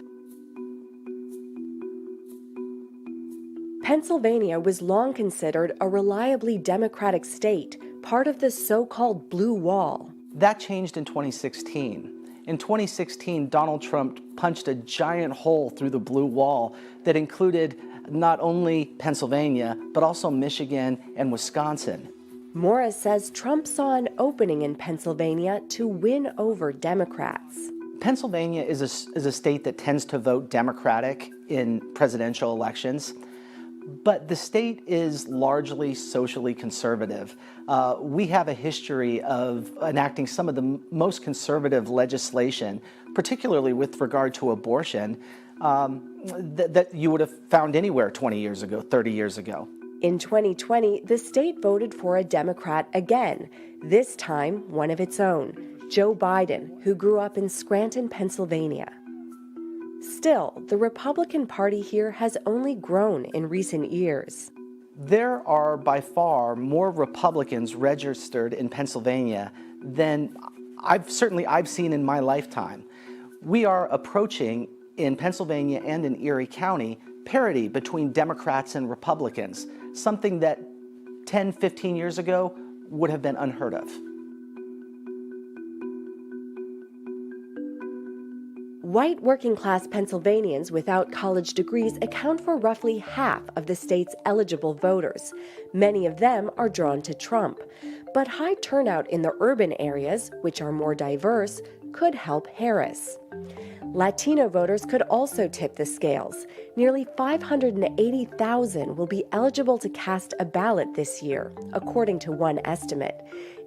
Pennsylvania was long considered a reliably Democratic state, part of the so-called Blue Wall. That changed in 2016. In 2016, Donald Trump punched a giant hole through the blue wall that included not only Pennsylvania, but also Michigan and Wisconsin. Morris says Trump saw an opening in Pennsylvania to win over Democrats. Pennsylvania is a state that tends to vote Democratic in presidential elections. But the state is largely socially conservative. We have a history of enacting some of the most conservative legislation, particularly with regard to abortion, that you would have found anywhere 20 years ago, 30 years ago. In 2020, the state voted for a Democrat again, this time one of its own, Joe Biden, who grew up in Scranton, Pennsylvania. Still, the Republican Party here has only grown in recent years. There are by far more Republicans registered in Pennsylvania than I've seen in my lifetime. We are approaching, in Pennsylvania and in Erie County, parity between Democrats and Republicans, something that 10, 15 years ago would have been unheard of. White working-class Pennsylvanians without college degrees account for roughly half of the state's eligible voters. Many of them are drawn to Trump. But high turnout in the urban areas, which are more diverse, could help Harris. Latino voters could also tip the scales. Nearly 580,000 will be eligible to cast a ballot this year, according to one estimate.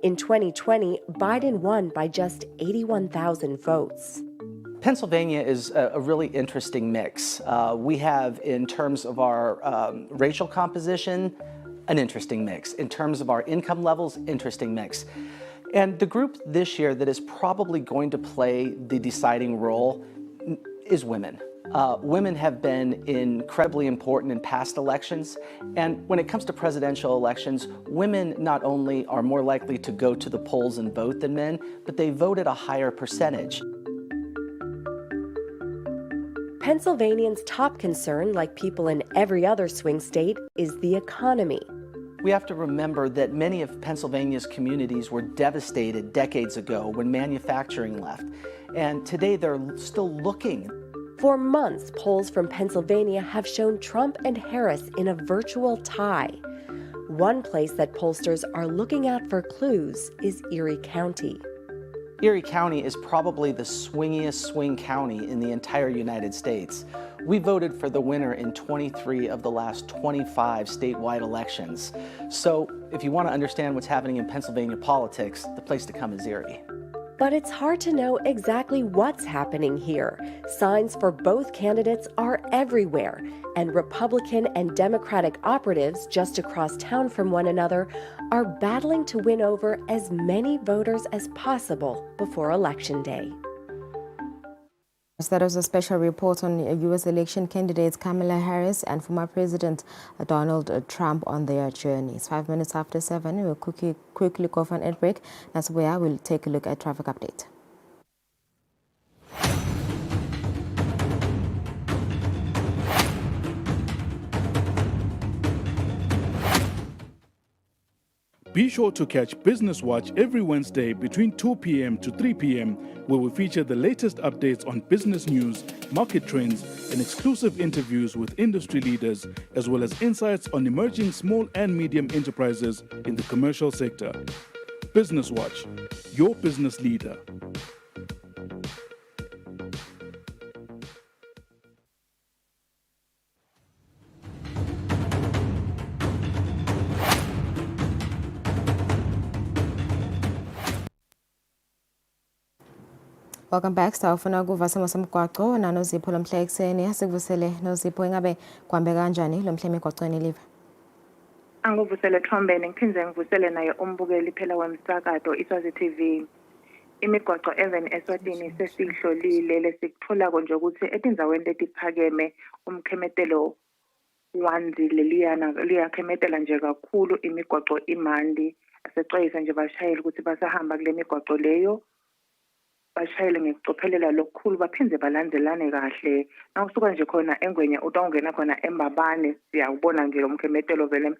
In 2020, Biden won by just 81,000 votes. Pennsylvania is a really interesting mix. We have, in terms of our racial composition, an interesting mix. In terms of our income levels, interesting mix. And the group this year that is probably going to play the deciding role is women. Women have been incredibly important in past elections, and when it comes to presidential elections, women not only are more likely to go to the polls and vote than men, but they vote at a higher percentage. Pennsylvanians' top concern, like people in every other swing state, is the economy. We have to remember that many of Pennsylvania's communities were devastated decades ago when manufacturing left, and today they're still looking. For months, polls from Pennsylvania have shown Trump and Harris in a virtual tie. One place that pollsters are looking at for clues is Erie County. Erie County is probably the swingiest swing county in the entire United States. We voted for the winner in 23 of the last 25 statewide elections. So if you want to understand what's happening in Pennsylvania politics, the place to come is Erie. But it's hard to know exactly what's happening here. Signs for both candidates are everywhere, and Republican and Democratic operatives just across town from one another are battling to win over as many voters as possible before Election Day. That was a special report on U.S. election candidates Kamala Harris and former President Donald Trump on their journeys. 5 minutes after 7, we'll quickly go for an ad break. That's where we'll take a look at traffic update. Be sure to catch Business Watch every Wednesday between 2 p.m. to 3 p.m., where we feature the latest updates on business news, market trends, and exclusive interviews with industry leaders, as well as insights on emerging small and medium enterprises in the commercial sector. Business Watch, your business leader. Welcome back. Sawufuna ukuva simo somgwaqo nanozipho lomhla ekseni. Sikuvusele nozipho, ingabe kuhambe kanjani lo mhla emigwaqweni live? Angivusele Thombeni, ngiphinde ngivusele naye umbukeli phela wemsakazo Iswazi TV. Imigwaqo even Eswatini sesihlolile lesikutholako nje ukuthi etindzaweni letiphakeme umkhemetelo wanzile liyakhemetela nje kakhulu imigwaqo imandi. Asexwayisa nje bashayeli ukuthi basahamba kule migwaqo leyo bashayele ngekucophelela lokukhulu baphinde balandelane kahle. Nawusuka nje khona engwenya utawungena khona embabane siyawubona nje lo mkhemetelo vele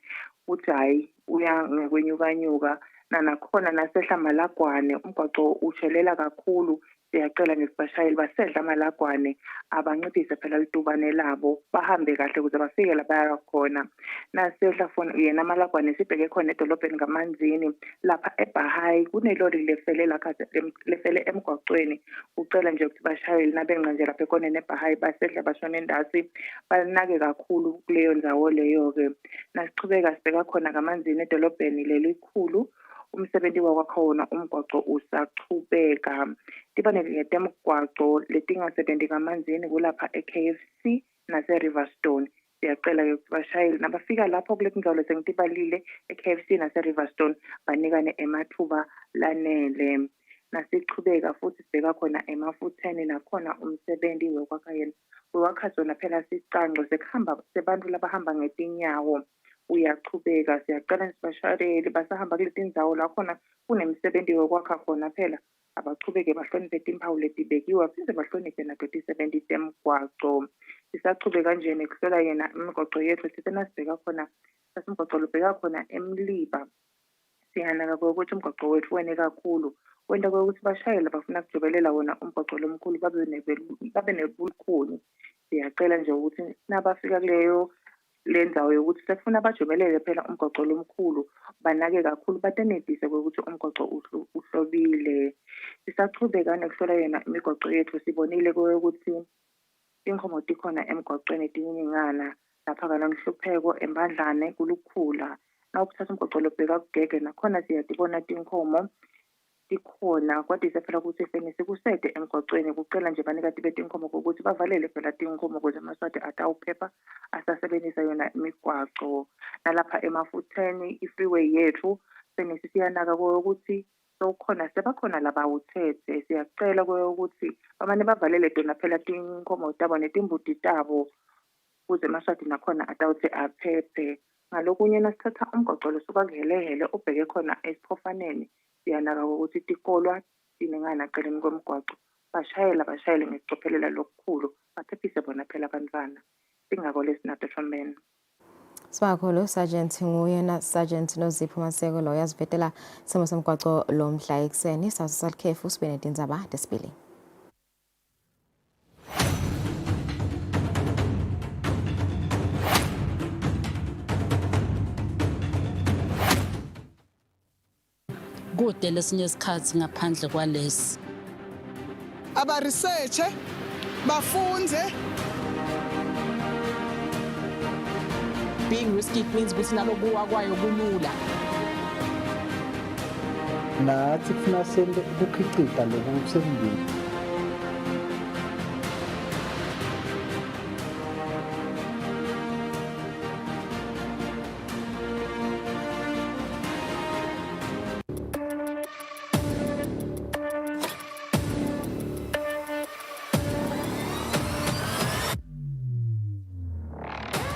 uthi hayi uya ngekwenyukanyuka. Nakhona nasehla Malagwane umgwaqo ushelela kakhulu. Siyacela nje kubashayeli basedla Malagwane abanciphise phela litubane labo bahambe kahle ukuze bafike la baya khona. Nasehla fona yena Malagwane sibheke khona edolobheni ngamanzini lapha eBhahayi kunelori lefele emgwaqweni. Ucela nje ukuthi bashayeli nabenqa nje lapha ekhona eBhahayi basedla bashona endasi banake kakhulu kuleyo ndawo leyo ke. Nasichubeka sibheka khona ngamanzini edolobheni lelikhulu. Umsebenzi wakwakhona umgwaqo usachubeka. Tibane ngetemgwaqo letingasebenzi kamanzini kulapha eKFC nase-Riverstone. Siyacela ke bashayeli nabafika lapho kulezi ndawo lesengitibalile eKFC nase-Riverstone banikane emathuba lanele. Nasichubeka futhi sibheka khona emafutheni nakhona umsebenzi wewakha zona phela sicango sekuhamba sebantu labahamba ngetinyawo. Uyachubeka siyacela sibashayeli basahamba kulezi ndawo la khona kunemisebenzi yokwakha khona phela abachubeke bahloniphe timpawu letibekiwe futhi bahloniphe nato tisebenzi temgwaqo. Sisachubeka nje nekuhlola yena imigwaqo yethu sithena sibheka khona sasimgwaqo lubheka khona eMliba. Siyanaka ukuthi umgwaqo wethu wene kakhulu. Wenda ukuthi bashayeli bafuna kujobelela wona umgwaqo lomkhulu babe nebukhuni. Siyacela nje ukuthi nabafika kuleyo lendawo yokuthi sefuna bajobelele phela umgwaqo lomkhulu banake kakhulu batenedise ukuthi umgwaqo uhlobile. Sisachubeka nekuhlola yena imigwaqo yethu sibonile ukuthi inkomo tikhona emgwaqweni tiningana lapha kana ngihlupheko embandlane kulukhula. Nawukuthatha umgwaqo lobheka kugege nakhona siyatibona tinkomo tikhona kwadise phela ukuthi fene sikusede emgwaqweni kucela nje banikati betinkomo ukuthi bavalele phela tinkomo ukuze amaswati atawuphepha asasebenzisa yona imigwaqo. Nalapha emafutheni ifreeway yethu fene siyanaka ukuthi sokhona sebakhona labawuthethe. Siyacela ukuthi bamane bavalele tona phela tinkomo tabo netimbuti tabo ukuze amaswati nakhona atawuthi aphephe. Ngalokunye nasithatha umgwaqo losuka kuhelehele ubheke khona esiphofaneni siyanaka ukuthi tikolwa tinengana eceleni komgwaqo. Bashayele ngecophelela lokukhulu baphephise bona phela abantwana. Singako lesinato Thombeni. Sibakhulu Sergeant nguyena Sergeant Nozipho Maseko lo yazivetela simo somgwaqo lo mhla ekseni. Sasalikhefu sibe netindzaba desibili. Kude lesinye isikhathi ngaphandle kwalesi abaresearche bafunze. Being risky means ukuthi nalokuwa kwayo kulula. Nathi kufuna sente ukukhicita lokusebenza.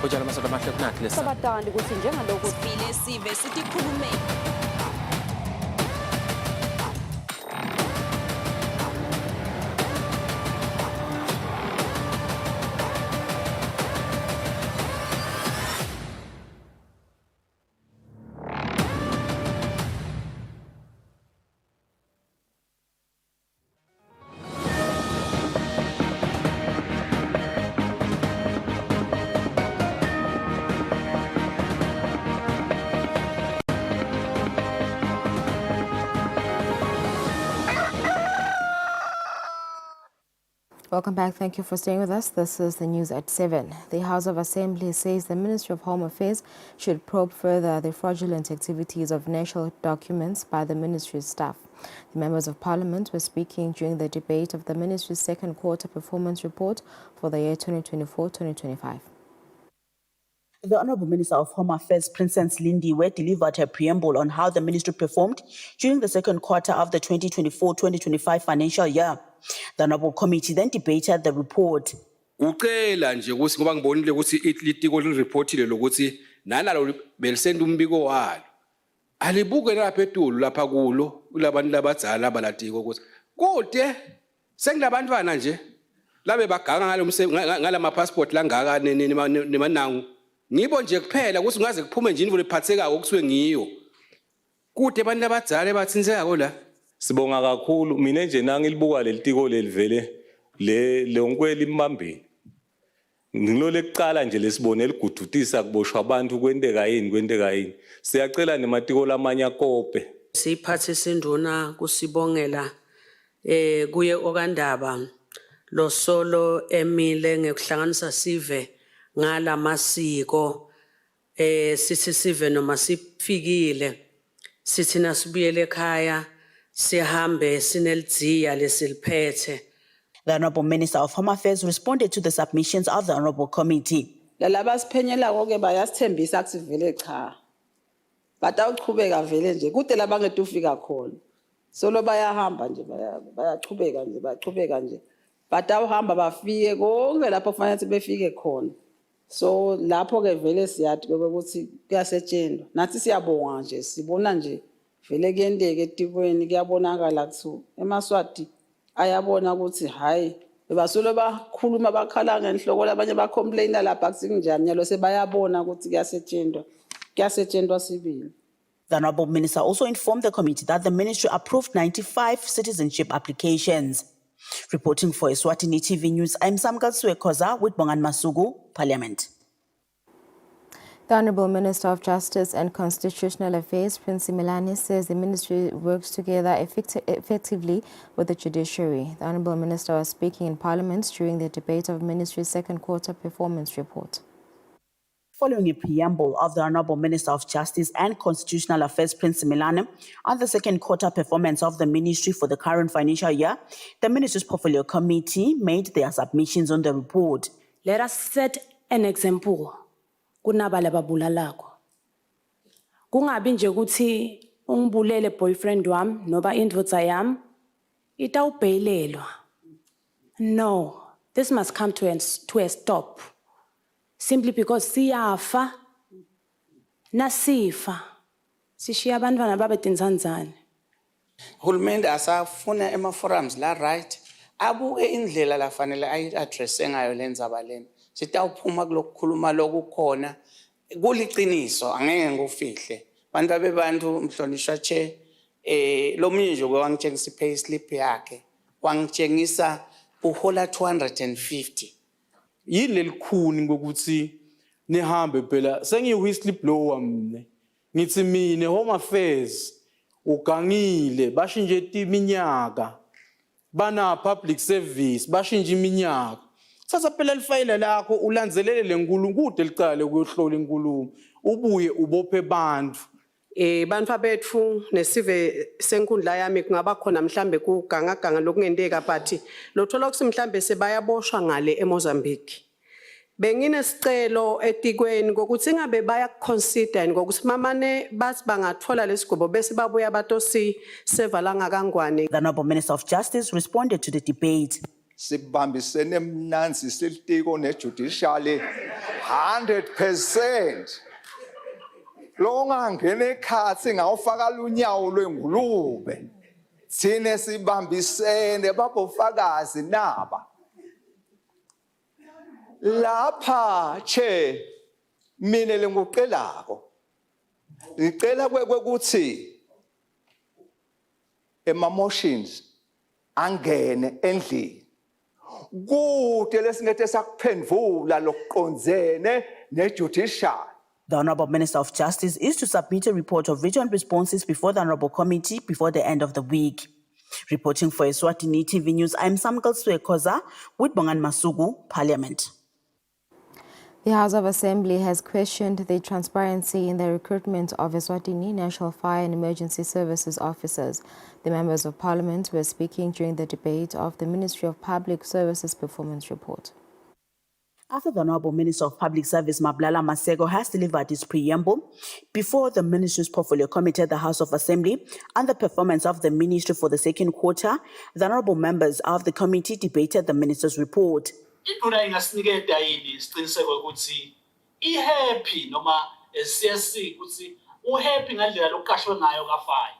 Ujala masaba mahle kunakho lesa. Sabatandi ukuthi njengalokho sifile sive sikhulume. Welcome back. Thank you for staying with us. This is the news at 7. The House of Assembly says the Ministry of Home Affairs should probe further the fraudulent activities of national documents by the ministry's staff. The members of Parliament were speaking during the debate of the ministry's second quarter performance report for the year 2024-2025. The Honourable Minister of Home Affairs, Princess Lindiwe, delivered her preamble on how the ministry performed during the second quarter of the 2024-2025 financial year. The Honourable Committee then debated the report. Ucela nje ukuthi ngoba ngibonile ukuthi litiko lireportile lokuthi nanalo belisenda umbiko walo. Alibuke lapha etulu lapha kulo kulabantu labadzala abalatiko ukuthi kude sengilabantwana nje labe baganga ngala passport langaka nemanangu. Ngibo nje kuphela ukuthi ungaze kuphume nje indvo lephathekako kusuke ngiyo. Kude abantu abadzala bathinseka la. Sibonga kakhulu mina nje nangilibuka lelitiko lelivele lonkweli imbambeni. Ngilole kuqala nje lesibone ligudutisa kuboshwa abantu kwenteka yini. Siyacela nematiko lamanye akope. Siphathe sinduna kusibongela kuye okandaba lo solo emile ngekuhlanganisa sive ngala masiko sithi sive noma sifikile sithi nasibuyele ekhaya sihambe sinelidziya lesiliphethe. The Honourable Minister of Home Affairs responded to the submissions of the Honourable Committee. Laba siphenyelako ke bayasithembisa akusivele cha. Batawuqhubeka vele nje kude labangeke ufika khona. Solo bayahamba nje bayaqhubeka nje. Batawuhamba bafike konke lapho kufanele befike khona. So lapho ke vele siyathi ukuthi kuyasetshenzwa. Nathi siyabonga nje sibona nje vele kuyendeke etikweni kuyabonakala kuthi emaswati ayabona ukuthi hayi bebasulo bakhuluma bakhala ngenhloko labanye bacomplaina lapha kusinjani nyalo sebayabona ukuthi kuyasetshenzwa sibili. The Honourable Minister also informed the committee that the ministry approved 95 citizenship applications. Reporting for Eswatini TV News, I'm Samka Koza with Bongan Masugu, Parliament. The Honourable Minister of Justice and Constitutional Affairs, Prince Milani, says the ministry works together effectively with the judiciary. The Honourable Minister was speaking in Parliament during the debate of ministry's second quarter performance report. Following a preamble of the Honourable Minister of Justice and Constitutional Affairs, Prince Milani, on the second quarter performance of the ministry for the current financial year, the ministry's portfolio committee made their submissions on the report. Let us set an example. Kunabala babulalako. Kungabi nje ukuthi ungibulele boyfriend wami noba indvodza yami itawubhayilelwa. No, this must come to a stop. Simply because siyafa nasifa sishiya abantwana babe tinzanzane. Hulumende asafuna ema-forums la right abuke indlela la fanele ayi-addresse ngayo lendzaba lena. Sitawuphuma kulokukhuluma lokukhona kuliqiniso angeke ngikufihle. Bantu abebantu mhlonishwa che lo munye nje wangitshengisa i-pay slip yakhe wangitshengisa uhola 250. Yini lelikhuni ngokuthi nihambe phela sengiyi-whistleblower mne ngithi mina Home Affairs ugangile bashintshe iminyaka bana public service bashintshe iminyaka sasa phela lifayela lakho ulandzelele lenkulumo kude licale ukuyohlola inkulumo ubuye ubophe bantu Bantu bethu nesive senkundla yami kungaba khona mhlambe kuganga lokungendeka but lothola ukuthi mhlambe sebayaboshwa ngale eMozambique. Benginesicelo etikweni ngokuthi ingabe bayaconsider ngokuthi mamane bathi bangathola lesigwebo bese babuya batosi sevala ngakangwane. The Honourable Minister of Justice responded to the debate. Sibambisene mnanzi silitiko nejudiciary 100%. Longa ngene ekhathi ngawufaka lunyawo lwengulube. Thine sibambisene babofakazi naba. Lapha che mina lenguqelako. Ngicela kwekuthi ema-motions angene endlini. Kude lesingethe sakuphendvula lokuqondzene nejudiciary. The Honourable Minister of Justice is to submit a report of written responses before the Honourable Committee before the end of the week. Reporting for Eswatini TV News, I'm Samkal Swekoza with Bongan Masugu, Parliament. The House of Assembly has questioned the transparency in the recruitment of Eswatini National Fire and Emergency Services officers. The members of Parliament were speaking during the debate of the Ministry of Public Services Performance Report. After the Honorable Minister of Public Service, Mablala Masego, has delivered his preamble before the Ministry's Portfolio Committee at the House of Assembly and the performance of the Ministry for the second quarter, the Honorable members of the committee debated the Minister's report. Induna ingasinikeda yini isiqiniseko ukuthi ihappy noma CSC ukuthi uhappy ngendlela lokuqashwe ngayo kaFaya.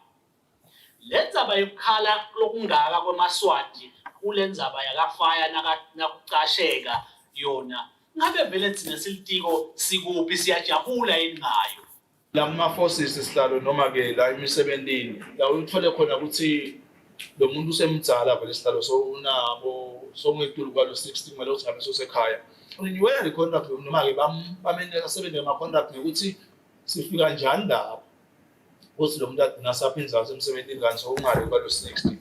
Lenzaba yokukhala lokungaka kwemaswati kulenzaba yakaFaya nakucasheka yona. Ngabe vele thina silitiko sikuphi siyajabula yini ngayo. La forces sihlalo noma ke la emisebenzini la uthole khona ukuthi lo muntu usemdzala vele sihlalo sonabo songedulu kwalo 16 ngalo sihambe sosekhaya renewal contract noma ke bamenza asebenze ama contract ukuthi sifika kanjani lapho ukuthi lo muntu agcina saphinza emsebenzini kanti sokungale kwalo 16.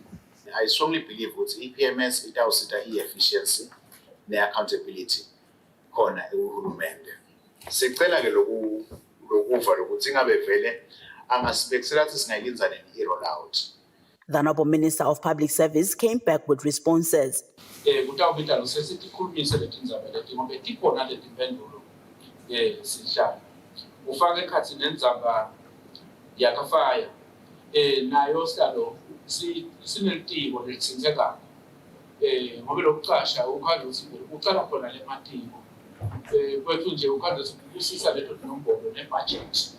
I strongly believe ukuthi iPMS itawusita efficiency ne accountability khona ehulumende. Sicela ke lokuva lokuthi ngabe vele angasibekisela ukuthi singayilinza neni roll out. The Honorable Minister of Public Service came back with responses. Kutawubita lo sesikhulumise letindzaba leti ngoba tikhona letimpendulo sihlala. Ufake ekhatsi nendzaba yakaFaya nayo sihlalo sinelitiko letsinzekako. Ngoba lokucasha ukhanda ukuthi ucala khona le matiko. Kwethu nje ukhanda ukuthi usisa leto nombolo nebudget.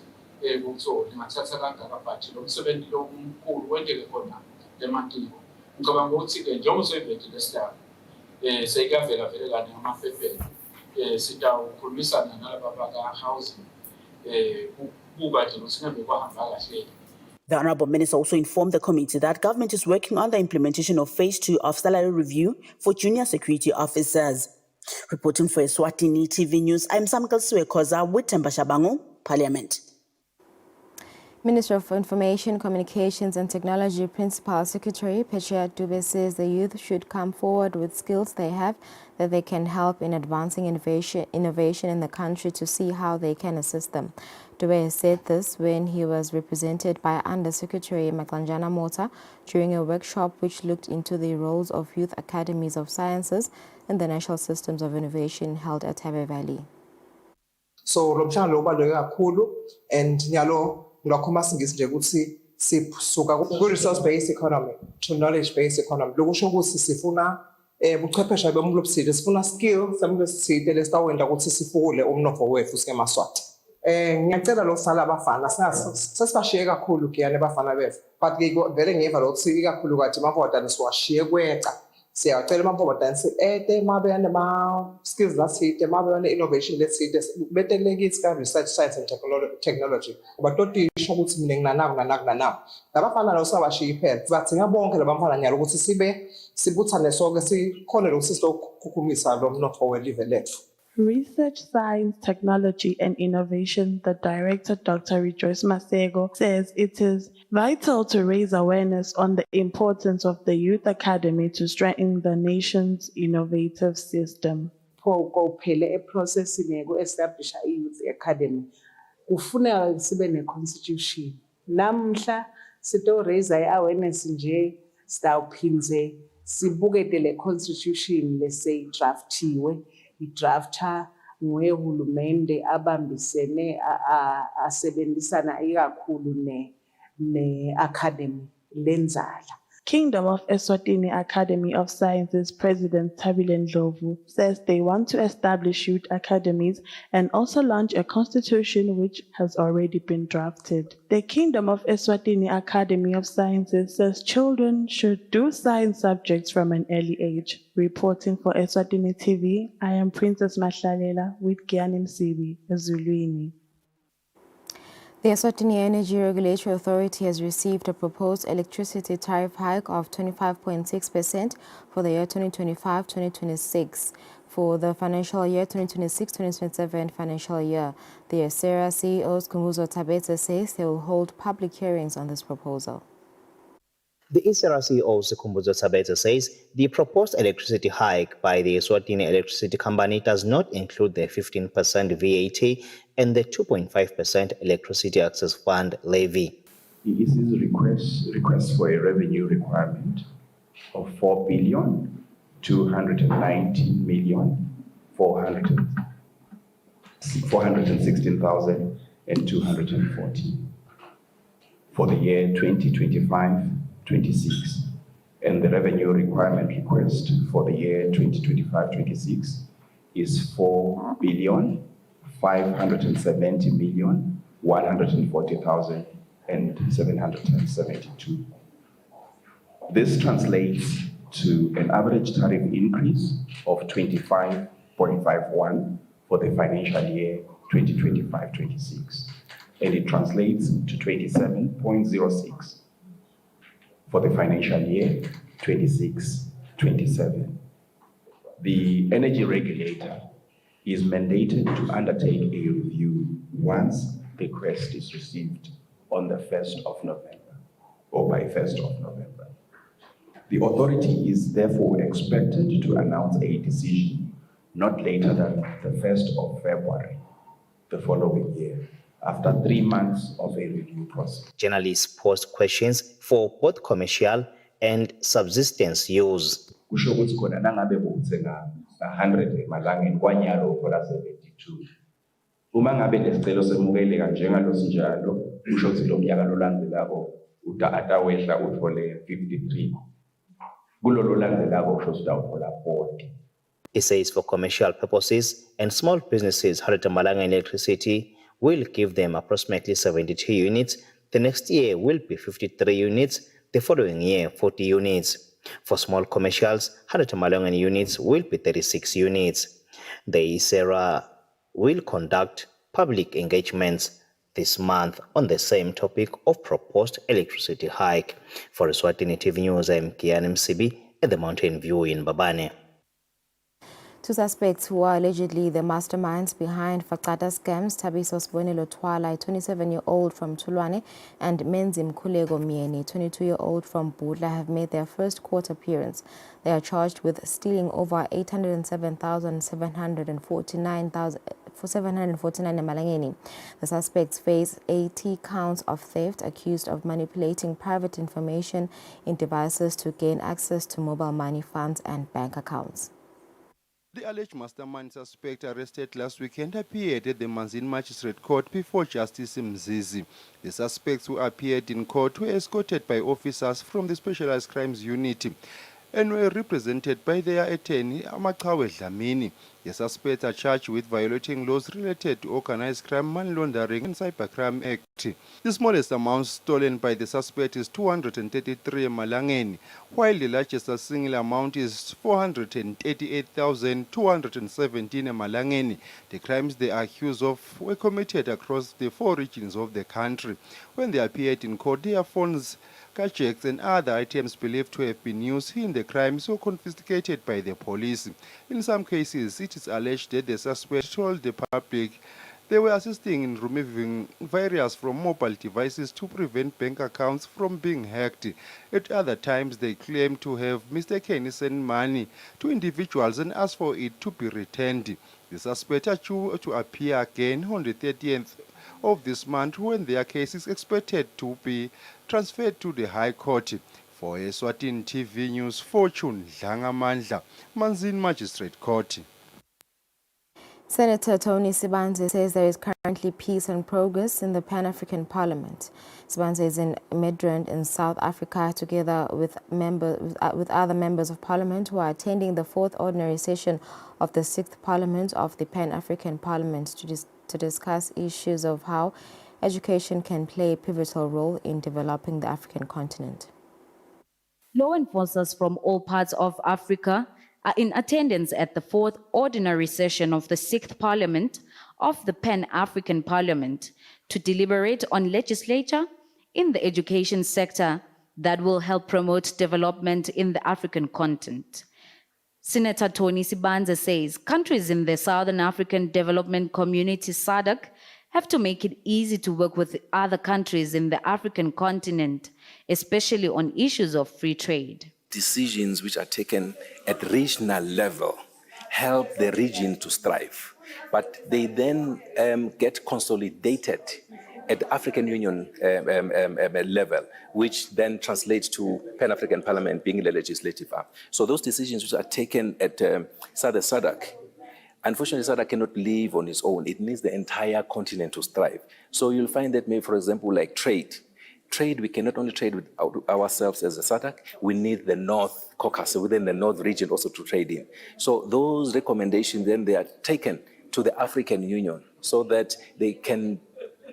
Kuthiwa lingathatha kangaka budget lomsebenzi lomkhulu wendeke khona le matiko. Ngicabanga ukuthi ke njengoba soyivete lesihlalo seyikavela vele kanye ngamafepeni sitawukhulumisana nalaba baka-housing kukade nosingabe kwahamba kahle. The Honorable Minister also informed the committee that government is working on the implementation of Phase 2 of salary review for junior security officers. Reporting for Eswatini TV News, I'm Samkal Swekoza with Temba Shabangu, Parliament. Minister of Information, Communications and Technology Principal Secretary Petria Dube says the youth should come forward with skills they have that they can help in advancing innovation in the country to see how they can assist them. Dube said this when he was represented by Under-Secretary Maklanjana Mota during a workshop which looked into the roles of youth academies of sciences in the national systems of innovation held at Habe Valley. So, lomshana lobaluleke kakhulu and nyalo ngakho singisi nje ukuthi sisuka ku resource based economy to knowledge based economy lokusho ukuthi sifuna ubuchwepheshe bomlobuside sifuna skills samlobuside lesitawenda ukuthi sifukule umnotho wethu sikemaswati ngiyacela lokusala abafana sasibashiye kakhulu kuyane abafana bethu but vele ngeva lokuthi ikakhulu kade mavota siwashiye kweca siyacela mavota ete mabe nama skills lasite mabe ne innovation lesite betelekisi ka research science and technology kuba totisho ukuthi mina nginanako labafana lo sabashiye phela bathi ngabonke labafana nyalo ukuthi sibuthane sonke sikhona lokuthi sokukhukhumisa lo mnotho welive lethu. Research, Science, Technology and Innovation, the Director, Dr. Rejoice Masego, says it is vital to raise awareness on the importance of the Youth Academy to strengthen the nation's innovative system. Phela eprocessing establish a Youth Academy. Kufuna sibe ne-constitution. Namhla sito raise awareness nje sitawuphinze sibukete le constitution lese draftiwe. Idrafter ngehulumende abambisene asebenzisana ikakhulu ne academy lenzala. Kingdom of Eswatini Academy of Sciences President Tabile Ndlovu says they want to establish youth academies and also launch a constitution which has already been drafted. The Kingdom of Eswatini Academy of Sciences says children should do science subjects from an early age. Reporting for Eswatini TV, I am Princess Mahlalela with Giani Msibi, Ezulwini. The Eswatini Energy Regulatory Authority has received a proposed electricity tariff hike of 25.6% for the year 2025-2026. For the financial year 2026-2027 financial year, the ESERA CEO Skumuzo Tabete says they will hold public hearings on this proposal. The ESERA CEO Sikhumbuzo Sabete says the proposed electricity hike by the Eswatini Electricity Company does not include the 15% VAT and the 2.5% Electricity Access Fund levy. The EC's request for a revenue requirement of 4,219,416,240 for the year 2025-26, and the revenue requirement request for the year 2025-26 is 4,570,140,772. This translates to an average tariff increase of 25.51 for the financial year 2025-26, and it translates to 27.06 for the financial year 26-27. The energy regulator is mandated to undertake a review once the request is received on the 1st of November or by 1st of November. The authority is therefore expected to announce a decision not later than the 1st of February the following year, after 3 months of a review process. Journalists posed questions for both commercial and subsistence use. Kusho ukuthi khona nangabe bowuthenga 100 emalangeni kwanyalo ukhola 72. Uma ngabe lesicelo semukeleka njengalo sinjalo, kusho ukuthi lo mnyaka lolandzelako atawehla uthole 53. Kulolo landzelako kusho ukuthi utawuthola 40. It says for commercial purposes and small businesses, Malanga Electricity will give them approximately 72 units. The next year will be 53 units. The following year, 40 units. For small commercials, Malanga units will be 36 units. The ESERA will conduct public engagements this month on the same topic of proposed electricity hike. For Eswatini TV News, I'm Kian MCB at the Mountain View in Babane. Two suspects who are allegedly the masterminds behind Fakata scams, Tabiso Sibonelo Twala, a 27-year-old from Tulwane, and Menzim Kulego Mieni, a 22-year-old from Budla, have made their first court appearance. They are charged with stealing over 807,749 Malangeni. The suspects face 80 counts of theft, accused of manipulating private information in devices to gain access to mobile money funds and bank accounts. The alleged mastermind suspect arrested last weekend appeared at the Manzini Magistrate Court before Justice Mzizi. The suspects who appeared in court were escorted by officers from the Specialized Crimes Unit and were represented by their attorney, Amakawe Dlamini. The suspects are charged with violating laws related to organized crime, money laundering, and cybercrime act. The smallest amount stolen by the suspect is 233 Malangeni, while the largest single amount is 438,217 Malangeni. The crimes they are accused of were committed across the 4 regions of the country. When they appeared in court, their phones, gadgets and other items believed to have been used in the crimes were confiscated by the police. In some cases, it is alleged that the suspect told the public they were assisting in removing virus from mobile devices to prevent bank accounts from being hacked. At other times, they claim to have mistakenly sent money to individuals and asked for it to be returned. The suspects are due to appear again on the 30th of this month, when their case is expected to be transferred to the High Court. For Eswatini TV News, Fortune Dlangamandla, Manzini Magistrate Court. Senator Tony Sibanze says there is currently peace and progress in the Pan-African Parliament. Sibanze is in Midrand in South Africa together with other members of Parliament who are attending the 4th ordinary session of the 6th Parliament of the Pan-African Parliament to discuss issues of how education can play a pivotal role in developing the African continent. Law enforcers from all parts of Africa are in attendance at the 4th ordinary session of the 6th Parliament of the Pan-African Parliament to deliberate on legislation in the education sector that will help promote development in the African continent. Senator Tony Sibanze says countries in the Southern African Development Community SADC have to make it easy to work with other countries in the African continent, especially on issues of free trade. Decisions which are taken at regional level help the region to strive, but they then get consolidated at the African Union level, which then translates to Pan-African Parliament being the legislative arm. So those decisions which are taken at SADC, unfortunately, SADC cannot live on its own. It needs the entire continent to strive. So you'll find that maybe, for example, like trade. Trade, we cannot only trade with ourselves as a SADC, we need the North Caucasus, within the North region also to trade in. So those recommendations, then they are taken to the African Union so that they can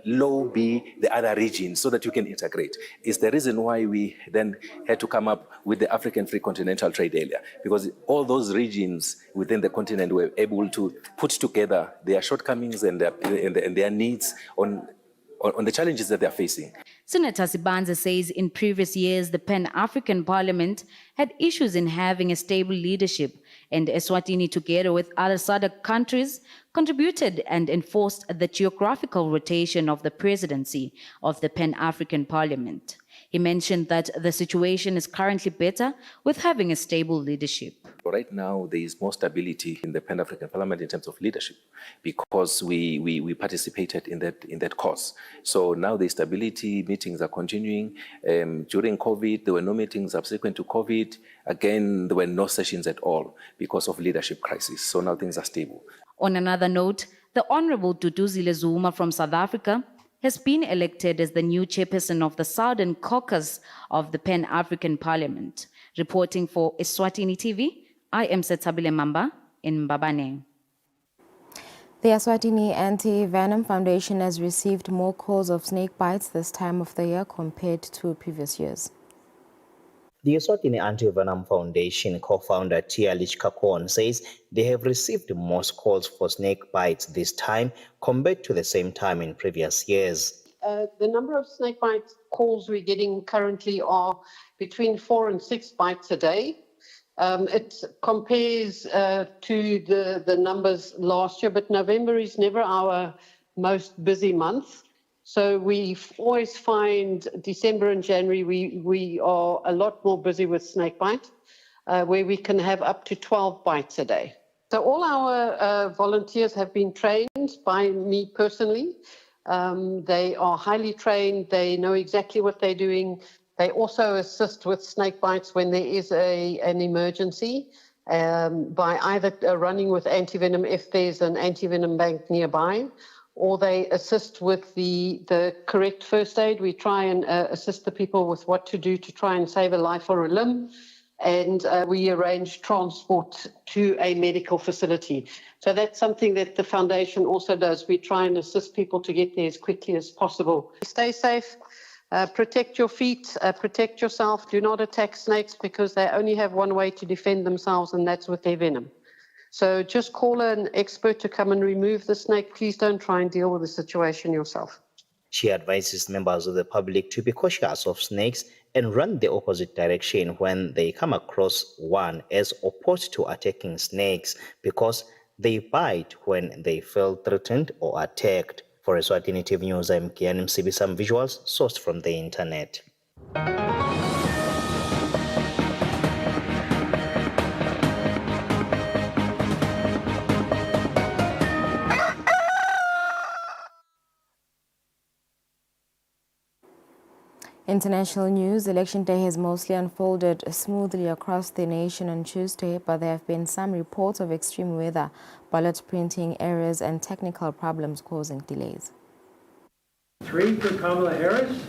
lobby the other regions so that you can integrate. It's the reason why we then had to come up with the African Free Continental Trade Area, because all those regions within the continent were able to put together their shortcomings and their needs on the challenges that they're facing. Senator Sibanze says in previous years, the Pan-African Parliament had issues in having a stable leadership, and Eswatini, together with other SADC countries, contributed and enforced the geographical rotation of the presidency of the Pan-African Parliament. He mentioned that the situation is currently better with having a stable leadership. Right now, there is more stability in the Pan-African Parliament in terms of leadership because we participated in that cause. So now the stability, meetings are continuing. During COVID, there were no meetings subsequent to COVID. Again, there were no sessions at all because of leadership crisis. So now things are stable. On another note, the Honorable Kusile Zuma from South Africa has been elected as the new chairperson of the Southern Caucus of the Pan-African Parliament. Reporting for Eswatini TV, I am Setabile Mamba in Mbabane. The Eswatini Anti-Venom Foundation has received more calls of snake bites this time of the year compared to previous years. The Eswatini Anti-Venom Foundation co-founder Tia Lichkakon says they have received most calls for snake bites this time compared to the same time in previous years. The number of snake bite calls we're getting currently are between 4 and 6 bites a day. It compares to the numbers last year, but November is never our most busy month. So we always find December and January, we are a lot more busy with snake bite, where we can have up to 12 bites a day. So all our volunteers have been trained by me personally. They are highly trained. They know exactly what they're doing. They also assist with snake bites when there is an emergency by either running with antivenom if there's an antivenom bank nearby, or they assist with the correct first aid. We try and assist the people with what to do to try and save a life or a limb. And we arrange transport to a medical facility. So that's something that the foundation also does. We try and assist people to get there as quickly as possible. Stay safe, protect your feet, protect yourself. Do not attack snakes because they only have one way to defend themselves, and that's with their venom. So just call an expert to come and remove the snake. Please don't try and deal with the situation yourself. She advises members of the public to be cautious of snakes and run the opposite direction when they come across one, as opposed to attacking snakes, because they bite when they feel threatened or attacked. For Eswatini TV News, I'm Kianim Sibisam Visuals, sourced from the internet. International news. Election day has mostly unfolded smoothly across the nation on Tuesday, but there have been some reports of extreme weather, ballot printing errors, and technical problems causing delays. 3 for Kamala Harris,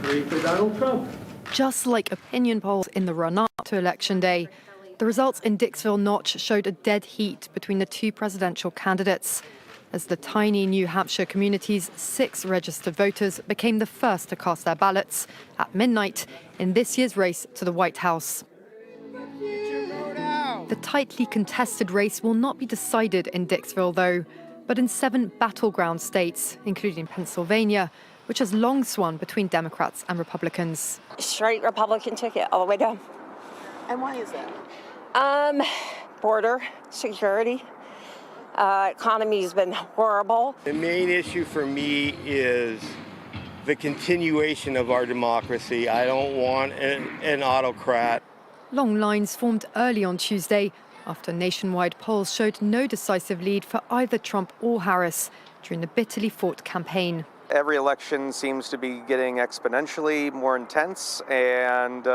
3 for Donald Trump. Just like opinion polls in the run-up to Election Day, the results in Dixville Notch showed a dead heat between the two presidential candidates, as the tiny New Hampshire community's 6 registered voters became the first to cast their ballots at midnight in this year's race to the White House. The tightly contested race will not be decided in Dixville, though, but in 7 battleground states, including Pennsylvania, which has long swung between Democrats and Republicans. Straight Republican ticket all the way down. And why is that? Border security. Economy's been horrible. The main issue for me is the continuation of our democracy. I don't want an autocrat. Long lines formed early on Tuesday after nationwide polls showed no decisive lead for either Trump or Harris during the bitterly fought campaign. Every election seems to be getting exponentially more intense, and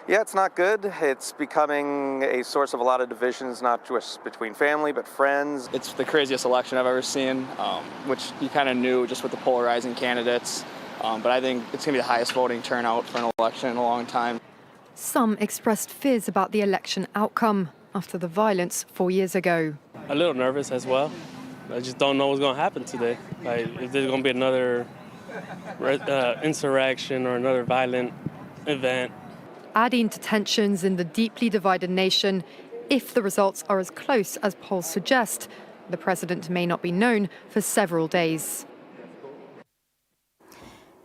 it's not good. It's becoming a source of a lot of divisions, not just between family, but friends. It's the craziest election I've ever seen, which you kind of knew just with the polarizing candidates. But I think it's going to be the highest voting turnout for an election in a long time. Some expressed fears about the election outcome after the violence 4 years ago. A little nervous as well. I just don't know what's going to happen today. Like, if there's going to be another insurrection or another violent event. Adding to tensions in the deeply divided nation, if the results are as close as polls suggest, the president may not be known for several days.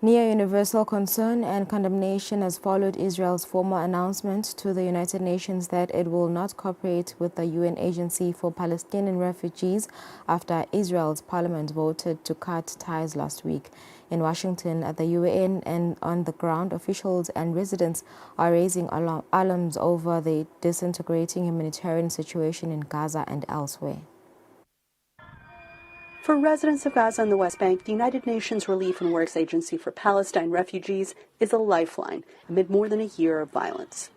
Near universal concern and condemnation has followed Israel's former announcement to the United Nations that it will not cooperate with the UN Agency for Palestinian Refugees after Israel's parliament voted to cut ties last week. In Washington, at the UN and on the ground, officials and residents are raising alarms over the disintegrating humanitarian situation in Gaza and elsewhere. For residents of Gaza and the West Bank, the United Nations Relief and Works Agency for Palestine Refugees is a lifeline amid more than a year of violence.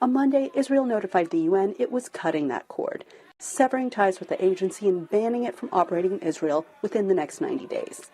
On Monday, Israel notified the UN it was cutting that cord, severing ties with the agency and banning it from operating in Israel within the next 90 days.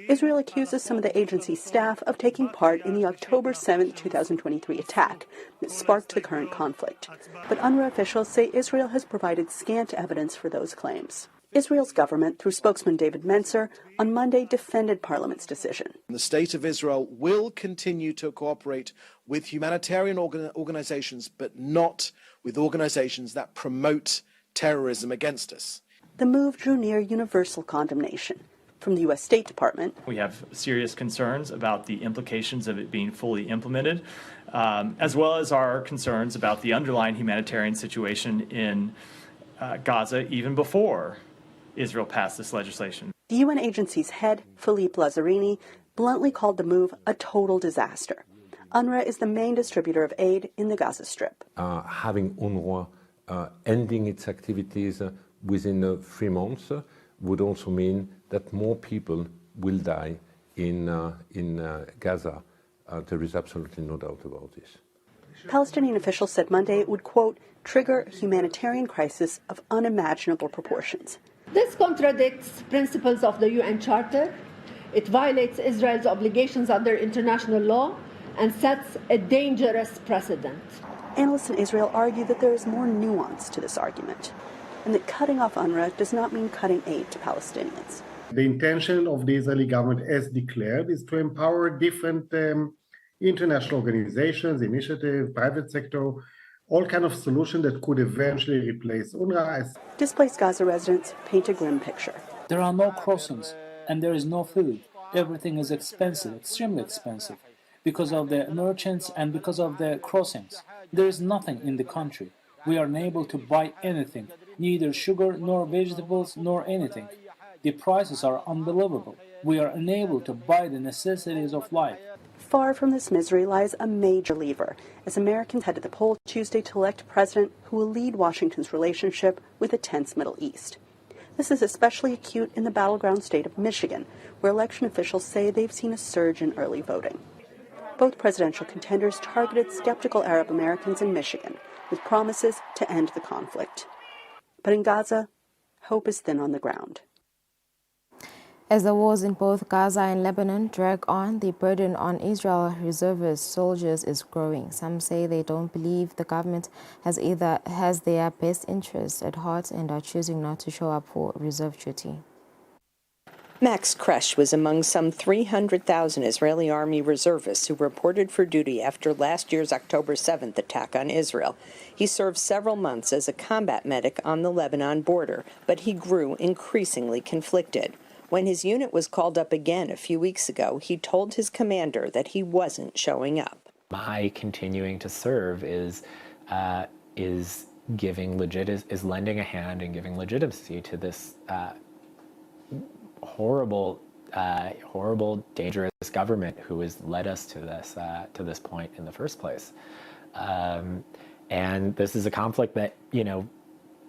Israel accuses some of the agency's staff of taking part in the October 7, 2023 attack that sparked the current conflict. But UNRWA officials say Israel has provided scant evidence for those claims. Israel's government, through spokesman David Mencer, on Monday defended Parliament's decision. The State of Israel will continue to cooperate with humanitarian organizations, but not with organizations that promote terrorism against us. The move drew near universal condemnation. From the U.S. State Department, we have serious concerns about the implications of it being fully implemented, as well as our concerns about the underlying humanitarian situation in Gaza even before Israel passed this legislation. The UN agency's head, Philippe Lazzarini, bluntly called the move a total disaster. UNRWA is the main distributor of aid in the Gaza Strip. Having UNRWA ending its activities within 3 months would also mean that more people will die in Gaza. There is absolutely no doubt about this. Palestinian officials said Monday it would, quote, trigger a humanitarian crisis of unimaginable proportions. This contradicts principles of the UN Charter. It violates Israel's obligations under international law and sets a dangerous precedent. Analysts in Israel argue that there is more nuance to this argument, and that cutting off UNRWA does not mean cutting aid to Palestinians. The intention of the Israeli government, as declared, is to empower different international organizations, initiatives, private sector, all kind of solution that could eventually replace UNRWA. Displaced Gaza residents paint a grim picture. There are no crossings and there is no food. Everything is expensive, extremely expensive, because of the merchants and because of the crossings. There is nothing in the country. We are unable to buy anything, neither sugar nor vegetables nor anything. The prices are unbelievable. We are unable to buy the necessities of life. Far from this misery lies a major lever, as Americans head to the poll Tuesday to elect a president who will lead Washington's relationship with the tense Middle East. This is especially acute in the battleground state of Michigan, where election officials say they've seen a surge in early voting. Both presidential contenders targeted skeptical Arab Americans in Michigan with promises to end the conflict. But in Gaza, hope is thin on the ground. As the wars in both Gaza and Lebanon drag on, the burden on Israel reservist soldiers is growing. Some say they don't believe the government has their best interests at heart and are choosing not to show up for reserve duty. Max Kresh was among some 300,000 Israeli army reservists who reported for duty after last year's October 7th attack on Israel. He served several months as a combat medic on the Lebanon border, but he grew increasingly conflicted. When his unit was called up again a few weeks ago, he told his commander that he wasn't showing up. My continuing to serve is is lending a hand and giving legitimacy to this horrible, dangerous government who has led us to this point in the first place. And this is a conflict that,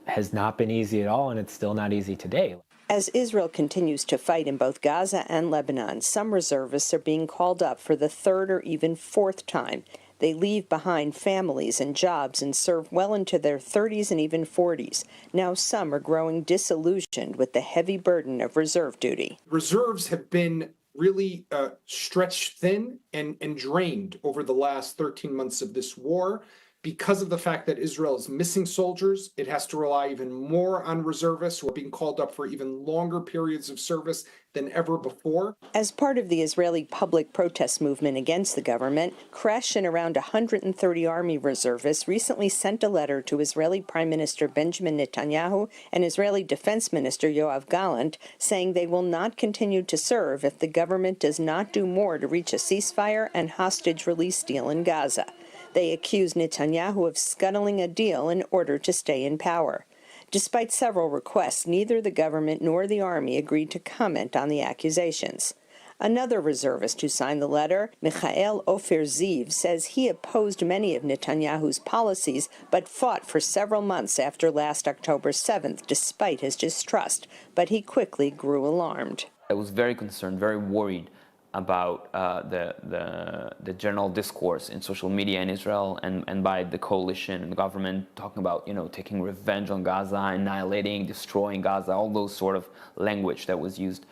has not been easy at all, and it's still not easy today. As Israel continues to fight in both Gaza and Lebanon, some reservists are being called up for the third or even fourth time. They leave behind families and jobs and serve well into their 30s and even 40s. Now some are growing disillusioned with the heavy burden of reserve duty. Reserves have been really stretched thin and drained over the last 13 months of this war. Because of the fact that Israel is missing soldiers, it has to rely even more on reservists who are being called up for even longer periods of service than ever before. As part of the Israeli public protest movement against the government, Kresh and around 130 army reservists recently sent a letter to Israeli Prime Minister Benjamin Netanyahu and Israeli Defense Minister Yoav Gallant, saying they will not continue to serve if the government does not do more to reach a ceasefire and hostage release deal in Gaza. They accuse Netanyahu of scuttling a deal in order to stay in power. Despite several requests, neither the government nor the army agreed to comment on the accusations. Another reservist who signed the letter, Michael Ofer Ziv, says he opposed many of Netanyahu's policies but fought for several months after last October 7th, despite his distrust. But he quickly grew alarmed. I was very concerned, very worried about the general discourse in social media in Israel and by the coalition and the government talking about, taking revenge on Gaza, annihilating, destroying Gaza, all those sort of language that was used.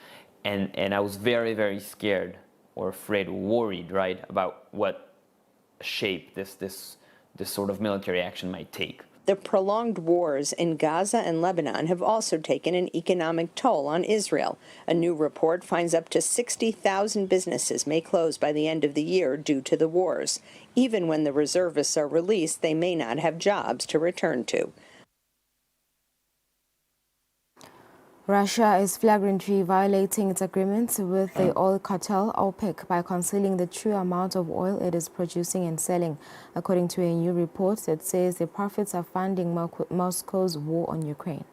And I was very, very scared or afraid, worried, right, about what shape this sort of military action might take. The prolonged wars in Gaza and Lebanon have also taken an economic toll on Israel. A new report finds up to 60,000 businesses may close by the end of the year due to the wars. Even when the reservists are released, they may not have jobs to return to. Russia is flagrantly violating its agreements with the oil cartel OPEC by concealing the true amount of oil it is producing and selling. According to a new report, it says the profits are funding Moscow's war on Ukraine.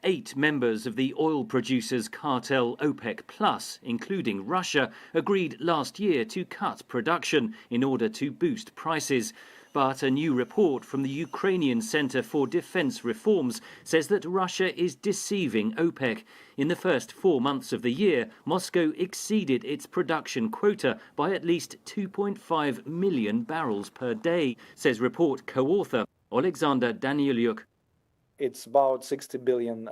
8 members of the oil producers cartel OPEC Plus, including Russia, agreed last year to cut production in order to boost prices. But a new report from the Ukrainian Center for Defense Reforms says that Russia is deceiving OPEC. In the first 4 months of the year, Moscow exceeded its production quota by at least 2.5 million barrels per day, says report co-author Alexander Danilyuk. It's about 60 billion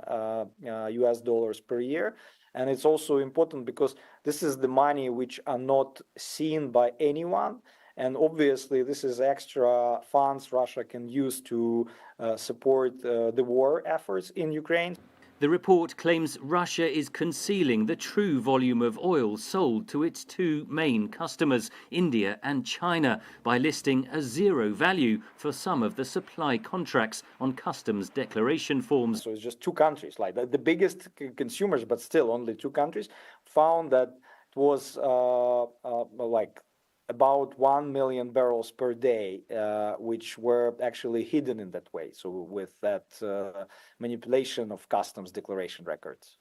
US dollars per year. And it's also important because this is the money which are not seen by anyone. And obviously, this is extra funds Russia can use to support the war efforts in Ukraine. The report claims Russia is concealing the true volume of oil sold to its 2 main customers, India and China, by listing a zero value for some of the supply contracts on customs declaration forms. So it's just 2 countries, like the biggest consumers, but still only 2 countries, found that it was like about 1 million barrels per day, which were actually hidden in that way. So with that manipulation of customs declaration records.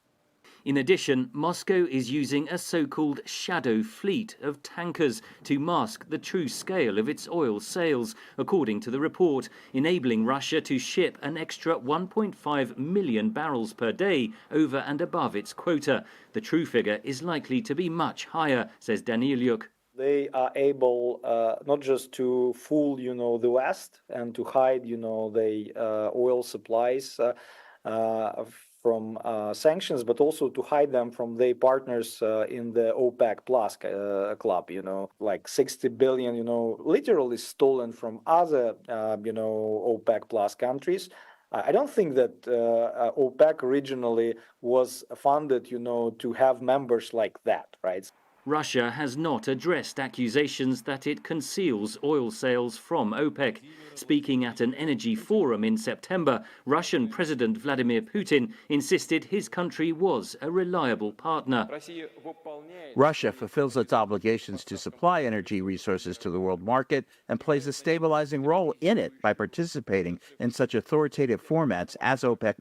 In addition, Moscow is using a so-called shadow fleet of tankers to mask the true scale of its oil sales, according to the report, enabling Russia to ship an extra 1.5 million barrels per day over and above its quota. The true figure is likely to be much higher, says Danilyuk. They are able not just to fool, the West and to hide, the oil supplies from sanctions, but also to hide them from their partners in the OPEC Plus club. Like 60 billion, literally stolen from other, OPEC Plus countries. I don't think that OPEC originally was funded, to have members like that, right? Russia has not addressed accusations that it conceals oil sales from OPEC. Speaking at an energy forum in September, Russian President Vladimir Putin insisted his country was a reliable partner. Russia fulfills its obligations to supply energy resources to the world market and plays a stabilizing role in it by participating in such authoritative formats as OPEC+.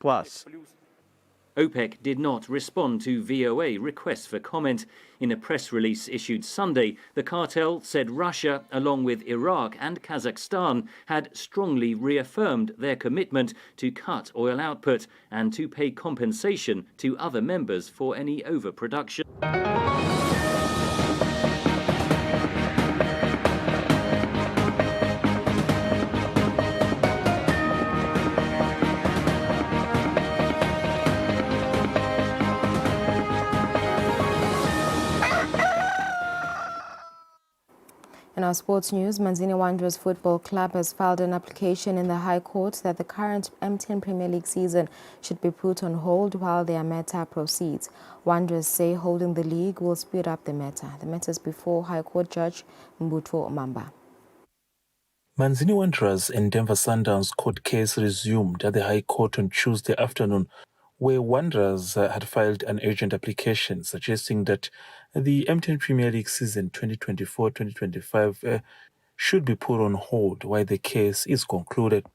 OPEC did not respond to VOA requests for comment. In a press release issued Sunday, the cartel said Russia, along with Iraq and Kazakhstan, had strongly reaffirmed their commitment to cut oil output and to pay compensation to other members for any overproduction. In our sports news, Manzini Wanderers Football Club has filed an application in the High Court that the current M10 Premier League season should be put on hold while their matter proceeds. Wanderers say holding the league will speed up the matter. The matter is before High Court Judge Mbutho Mamba. Manzini Wanderers and Denver Sundowns court case resumed at the High Court on Tuesday afternoon, where Wanderers had filed an urgent application suggesting that the M10 Premier League season 2024-2025 should be put on hold while the case is concluded.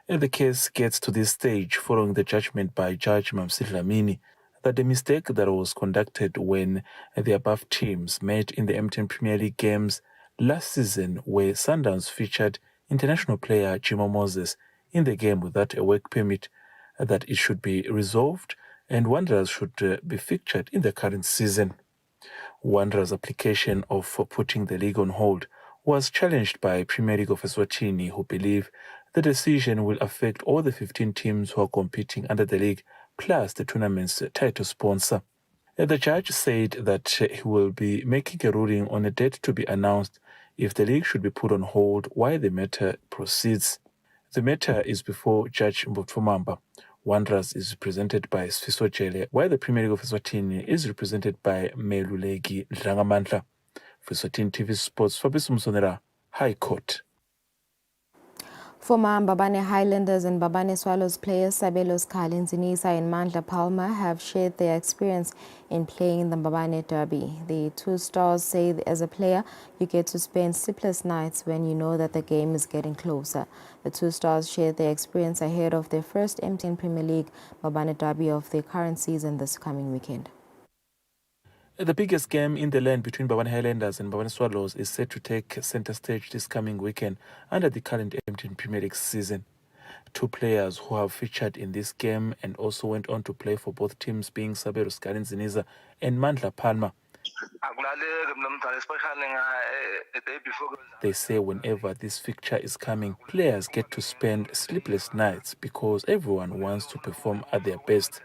The case gets to this stage following the judgment by Judge Mamsi Dlamini that the mistake that was conducted when the above teams met in the M10 Premier League games last season, where Sundowns featured international player Jimo Moses in the game without a work permit, that it should be resolved and Wanderers should be featured in the current season. Wanderers' application of putting the league on hold was challenged by Premier League of Eswatini, who believe the decision will affect all the 15 teams who are competing under the league, plus the tournament's title sponsor. The judge said that he will be making a ruling on a date to be announced if the league should be put on hold while the matter proceeds. The matter is before Judge Mbutho Mamba. Wanderers is represented by Sfiso Jele, while the Premier League of Eswatini is represented by Meluleki Dlangamandla. For Eswatini TV Sports, Fabrice Musonera, High Court. Former Mbabane Highlanders and Mbabane Swallows players Sabelo Skali, Zinisa and Mandla Palmer have shared their experience in playing in the Mbabane Derby. The two stars say as a player, you get to spend sleepless nights when you know that the game is getting closer. The two stars shared their experience ahead of their first M10 Premier League Mbabane Derby of the current season this coming weekend. The biggest game in the land between Mbabane Highlanders and Mbabane Swallows is set to take center stage this coming weekend under the current M10 Premier League season. Two players who have featured in this game and also went on to play for both teams being Sabelo Skali Zinisa and Mandla Palmer. They say whenever this fixture is coming, players get to spend sleepless nights because everyone wants to perform at their best.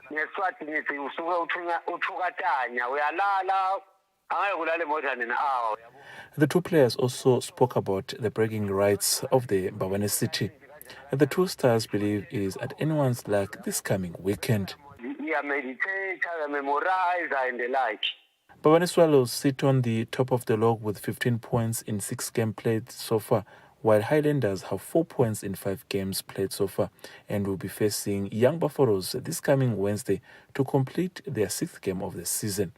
The two players also spoke about the bragging rights of the Mbabane city. The two stars believe it is at anyone's luck this coming weekend. Mbabane Swallows sit on the top of the log with 15 points in 6 games played so far, while Highlanders have 4 points in 5 games played so far and will be facing Young Buffaloes this coming Wednesday to complete their 6th game of the season.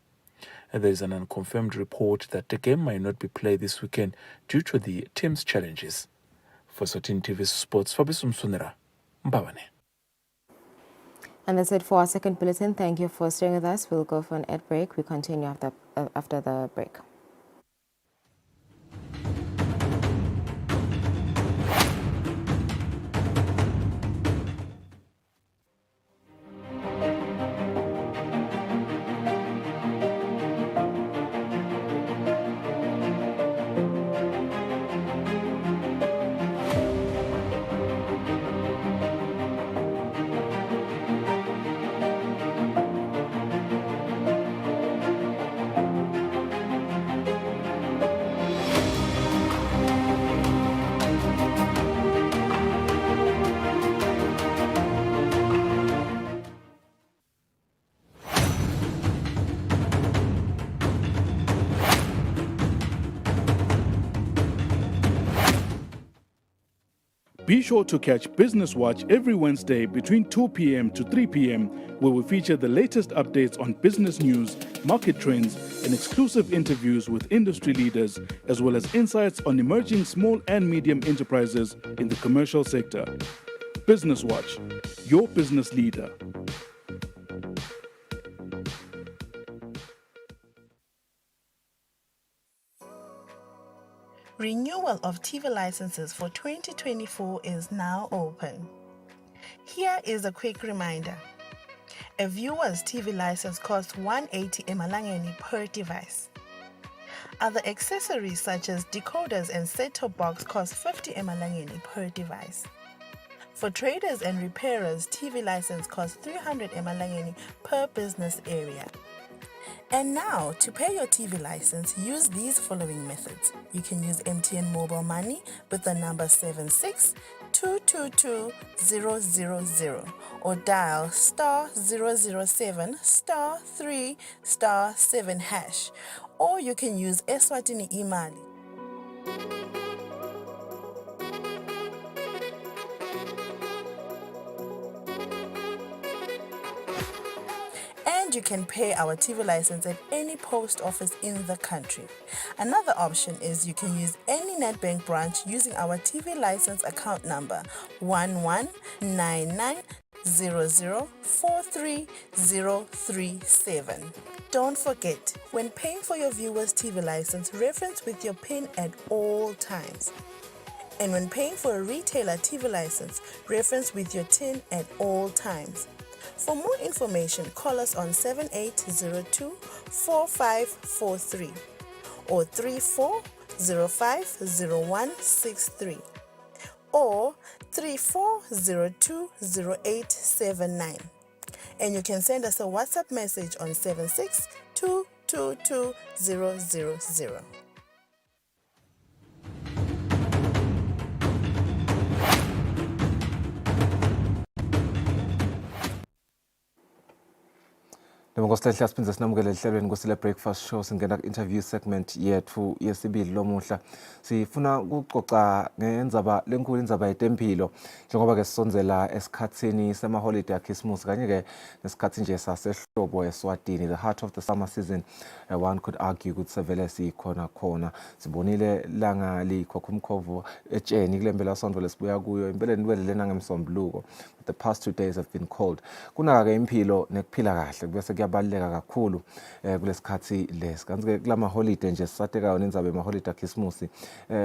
There is an unconfirmed report that the game might not be played this weekend due to the team's challenges. For Eswatini TV Sports, Fabrice Msunera, Mbabane. And that's it for our second bulletin. Thank you for staying with us. We'll go for an ad break. We continue after the break. Be sure to catch Business Watch every Wednesday between 2 p.m. to 3 p.m., where we feature the latest updates on business news, market trends, and exclusive interviews with industry leaders, as well as insights on emerging small and medium enterprises in the commercial sector. Business Watch, your business leader. Renewal of TV licenses for 2024 is now open. Here is a quick reminder. A viewer's TV license costs 180 emalangeni per device. Other accessories such as decoders and set-top box cost 50 emalangeni per device. For traders and repairers, TV license costs 300 emalangeni per business area. And now, to pay your TV license, use these following methods. You can use MTN Mobile Money with the number 76222000 or dial *007 *3 *7#, or you can use Eswatini Imali. And you can pay our TV license at any post office in the country. Another option is you can use any NetBank branch using our TV license account number 119900430037. Don't forget, when paying for your viewer's TV license, reference with your PIN at all times. And when paying for a retailer TV license, reference with your TIN at all times. For more information, call us on 7802-4543 or 34050163 or 34020879. And you can send us a WhatsApp message on 762222000. Ngosihla siphindze sinamukele ehlelweni Kusile Breakfast Show singena ku-interview segment yethu yesibili lomuhla. Sifuna ukucoca ngendzaba lenkulu indzaba yetempilo njengoba ke sisondzela esikhatsini sema-holiday akhisimusi kanye ke nesikhathi nje sasehlobo Eswatini, the heart of the summer season. One could argue ukuthi sevele sikhona khona. Sibonile langa likho kumkhovo etsheni kule mpelasonto lesibuya kuyo impela niwelele nangemsombuluko. The past 2 days have been cold. Kuna ke impilo nekuphila kahle bese kuyabaleka kakhulu kulesikhathi lesi. Kanti ke kulama holiday nje sisatekayo nendzabe ema holiday akhisimusi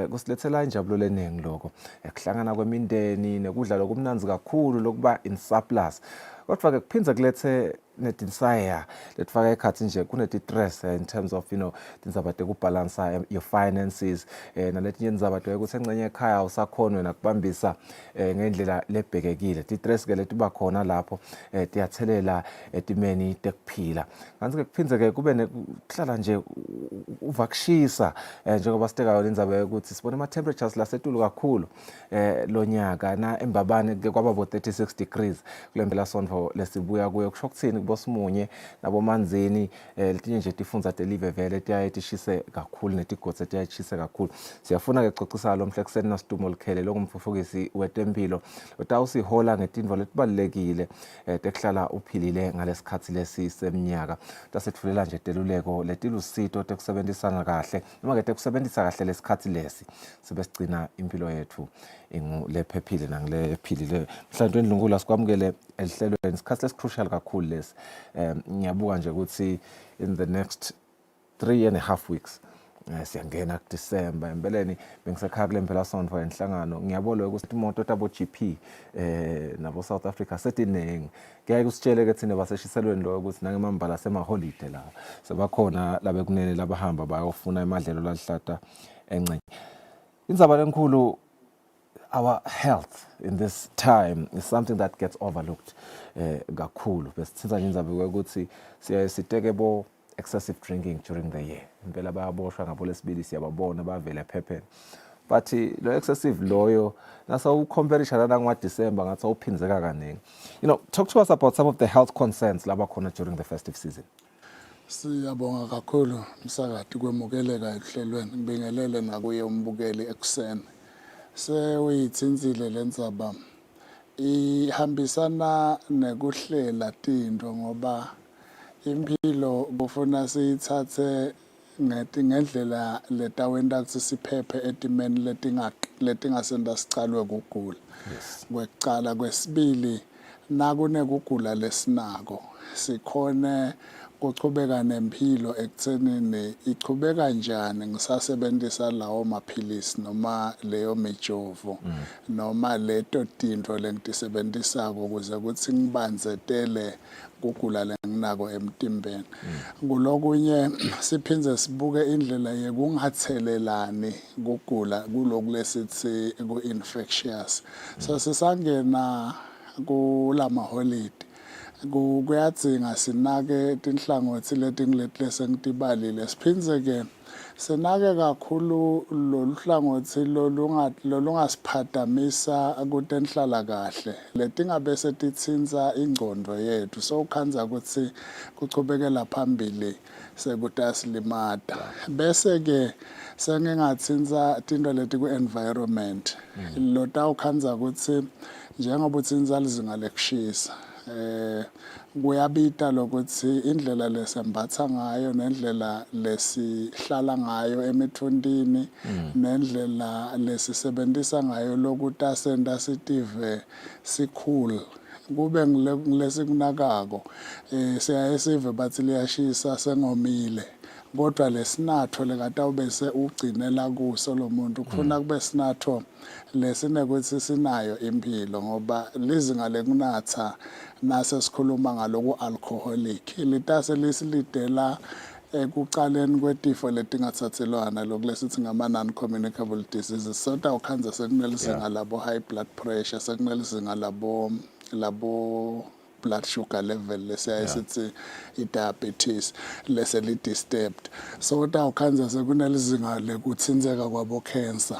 kusilethela injabulo leningi lokho. Kuhlangana kwemindeni nekudla lokumnanzi kakhulu lokuba in surplus. Kodwa ke kuphindza kulethe netinsaya letfaka ekhathi nje kuneti-stress in terms of tindzaba tekubalansa your finances naletinye tindzaba ukuthi engcenye ekhaya usakhona nakubambisa ngendlela lebhekekile. Ti-stress ke letiba khona lapho tiyathelela etimeni tekuphila. Kanti ke kuphindze ke kube nekuhlala nje uvakushisa njengoba sitekayo lendzaba ukuthi sibone ama-temperatures lasetulu kakhulu lonyaka na embabane ke kwaba bo 36 degrees kule mpelasonto lesibuya kuyo. Kusho ukuthini bosimunye nabomanzini letinye nje tifundza telive vele tiyaye tishise kakhulu netigodzi tiyaye tishise kakhulu. Siyafuna ke kuxoxisa lo mhlekuseni naSidumo Likhele longumfufukisi wetempilo utawusihola ngetindvo letibalulekile tekuhlala uphilile ngalesikhathi lesi seminyaka. Tasitfulela nje teluleko letilusito tekusebenzisana kahle noma ke tekusebenzisa kahle lesikhathi lesi sibe sigcina impilo yethu lephephile nangilephilile. Mhlanhlwe Ndlunkulu sikwamukele elihlelweni isikhathi lesicrucial kakhulu lesi. Ngiyabuka nje ukuthi in the next 3.5 weeks siyangena kuDisemba empeleni bengisekhaya kule mpelasonto enhlangano ngiyabona ukuthi imoto tabo GP nabo South Africa setinengi kuyaye kusitshele ke thina baseshiselweni lo ukuthi nangemambala sema-holiday la sebakhona labe kunene labahamba bayofuna emadlelo lalihlata encenye. Indzaba lenkulu, our health in this time is something that gets overlooked kakhulu. Besithinza nje indzaba ukuthi siteke bo excessive drinking during the year. Impela bayaboshwa ngabo lesibili siyababona bavela ephepheni. But lo excessive loyo nasa ucomparisha nangwa December ngathi awuphinzeka kaningi. Talk to us about some of the health concerns laba khona during the festive season. Siyabonga kakhulu msakati kwemukeleka ehlelweni ngibingelele nakuye umbukeli ekuseni. sewuyithinzile lendzaba ihambisana nekuhlela tinto ngoba impilo kufuna siyithathe ngendlela letawenta kutsi siphephe etimeni letingasenta sicalwe kugula. Kwekucala, kwesibili nakunekugula lesinako sikhone kuchubeka nempilo ekuthenini ichubeka njani ngisasebenzisa lawo maphilisi noma leyo mijovo noma leto tinto lengitisebenzisako ukuze kuthi ngibanzetele kugula lenginako emtimbeni. Kulokunye siphindze sibuke indlela yekungathelelani kugula kuloku lesithi ku-infectious. So sisangena kulamaholide kuyadzinga sinake tinhlangothi letingileti lesengitibalile siphindze ke sinake kakhulu lolu hlangothi lolungasiphatamisa kutenhlala kahle letingabe setitsinza ingcondo yethu so ukhanza kutsi kuchubekela phambili sekutasilimata bese ke sengingatsinza tinto leti ku-environment lotawukhanza kutsi njengoba utsinza lizinga lekushisa kuyabita lokuthi indlela lesembatha ngayo nendlela lesihlala ngayo emithundini nendlela lesisebenzisa ngayo lokutasenta sitive sikhulu kube ngilesikunakako siyaye sive bathi liyashisa sengomile kodwa lesinatho lekatawubese ugcinela kuso lo muntu kufuna kube sinatho lesinekuthi sinayo impilo ngoba lizinga lekunatha nase sikhuluma ngaloku alcoholic litase lisilidela ekucaleni kwetifo letingathathelwana lokhu lesithi ngama non-communicable diseases sota ukhanza sekumele izinga labo high blood pressure sekumele izinga labo blood sugar level lesiyaye sithi i-diabetes leseli-disturbed so utawukhanza sekunelizinga lekuthinzeka kwabo cancer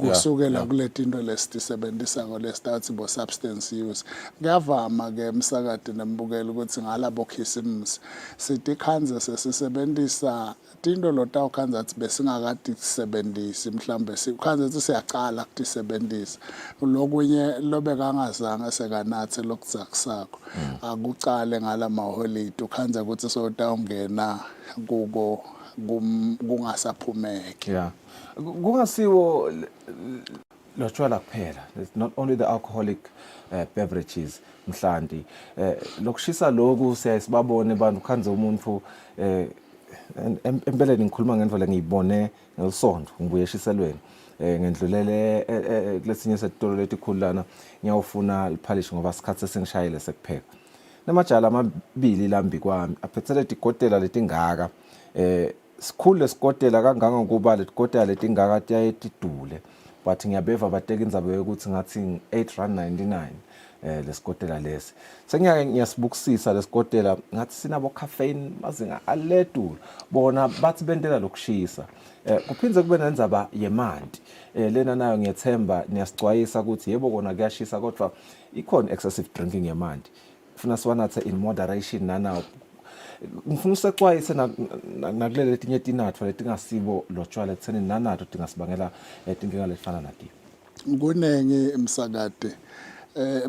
kusukela kule tinto lesitisebenzisako lesitathi bo-substance use. Kuyavama-ke msakade nembukela ukuthi ngalabo khisimusi sithi khanze sesisebenzisa tinto lotawukhanza athi besingakade tisebenzisi mhlawumbe khanze ukuthi siyacala kutisebenzisa lokunye lobekangazange sekanathe lokudzakusako akucale ngala maholide ukhanza ukuthi sotawungena kuko kungasaphumeki. Kungasiwo lotshwala kuphela. It's not only the alcoholic beverages mhlanti lokushisa lokhu siyasibabone abantu khanze umuntu empeleni ngikhuluma ngendlela ngiyibone ngelisonto ngibuye eshiselweni ngendlulele kulesinye setitolo letikhulu lana ngiyawufuna liphalishi ngoba sikhathi sengishayile sekupheka namajala amabili lambi kwami aphethele tikotela letingaka sikhulu lesikotela kanganga kuba letikotela letingaka tiyaye tidule but ngiyabeva bateka indzaba yokuthi ngathi R8.99 lesikotela lesi sengiyake ngiyasibukisisa lesikotela ngathi sinabo caffeine mazinga aledulu bona bathi bentela lokushisa kuphindze kube nendzaba yemanti lena nayo ngiyethemba niyasicwayisa ukuthi yebo kona kuyashisa kodwa ikhona excessive drinking yemanti kufuna siwanathe in moderation nanawo ngifuna usexwayise nakulele letinye tinatho letingasibo lotshwala ekutheni nanatho tingasibangela tinkinga lefana nati kunenge emsakade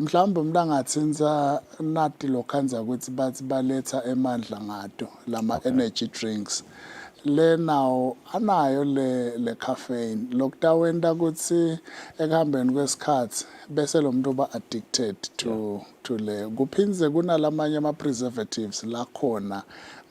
mhlawumbe umuntu angathinza nati lokhanza ukuthi bathi baletha emandla ngato lama energy drinks le nawo anayo le caffeine lokutawenta ukuthi ekuhambeni kwesikhathi bese lo muntu uba addicted to le kuphinze kunalamanye ama preservatives la khona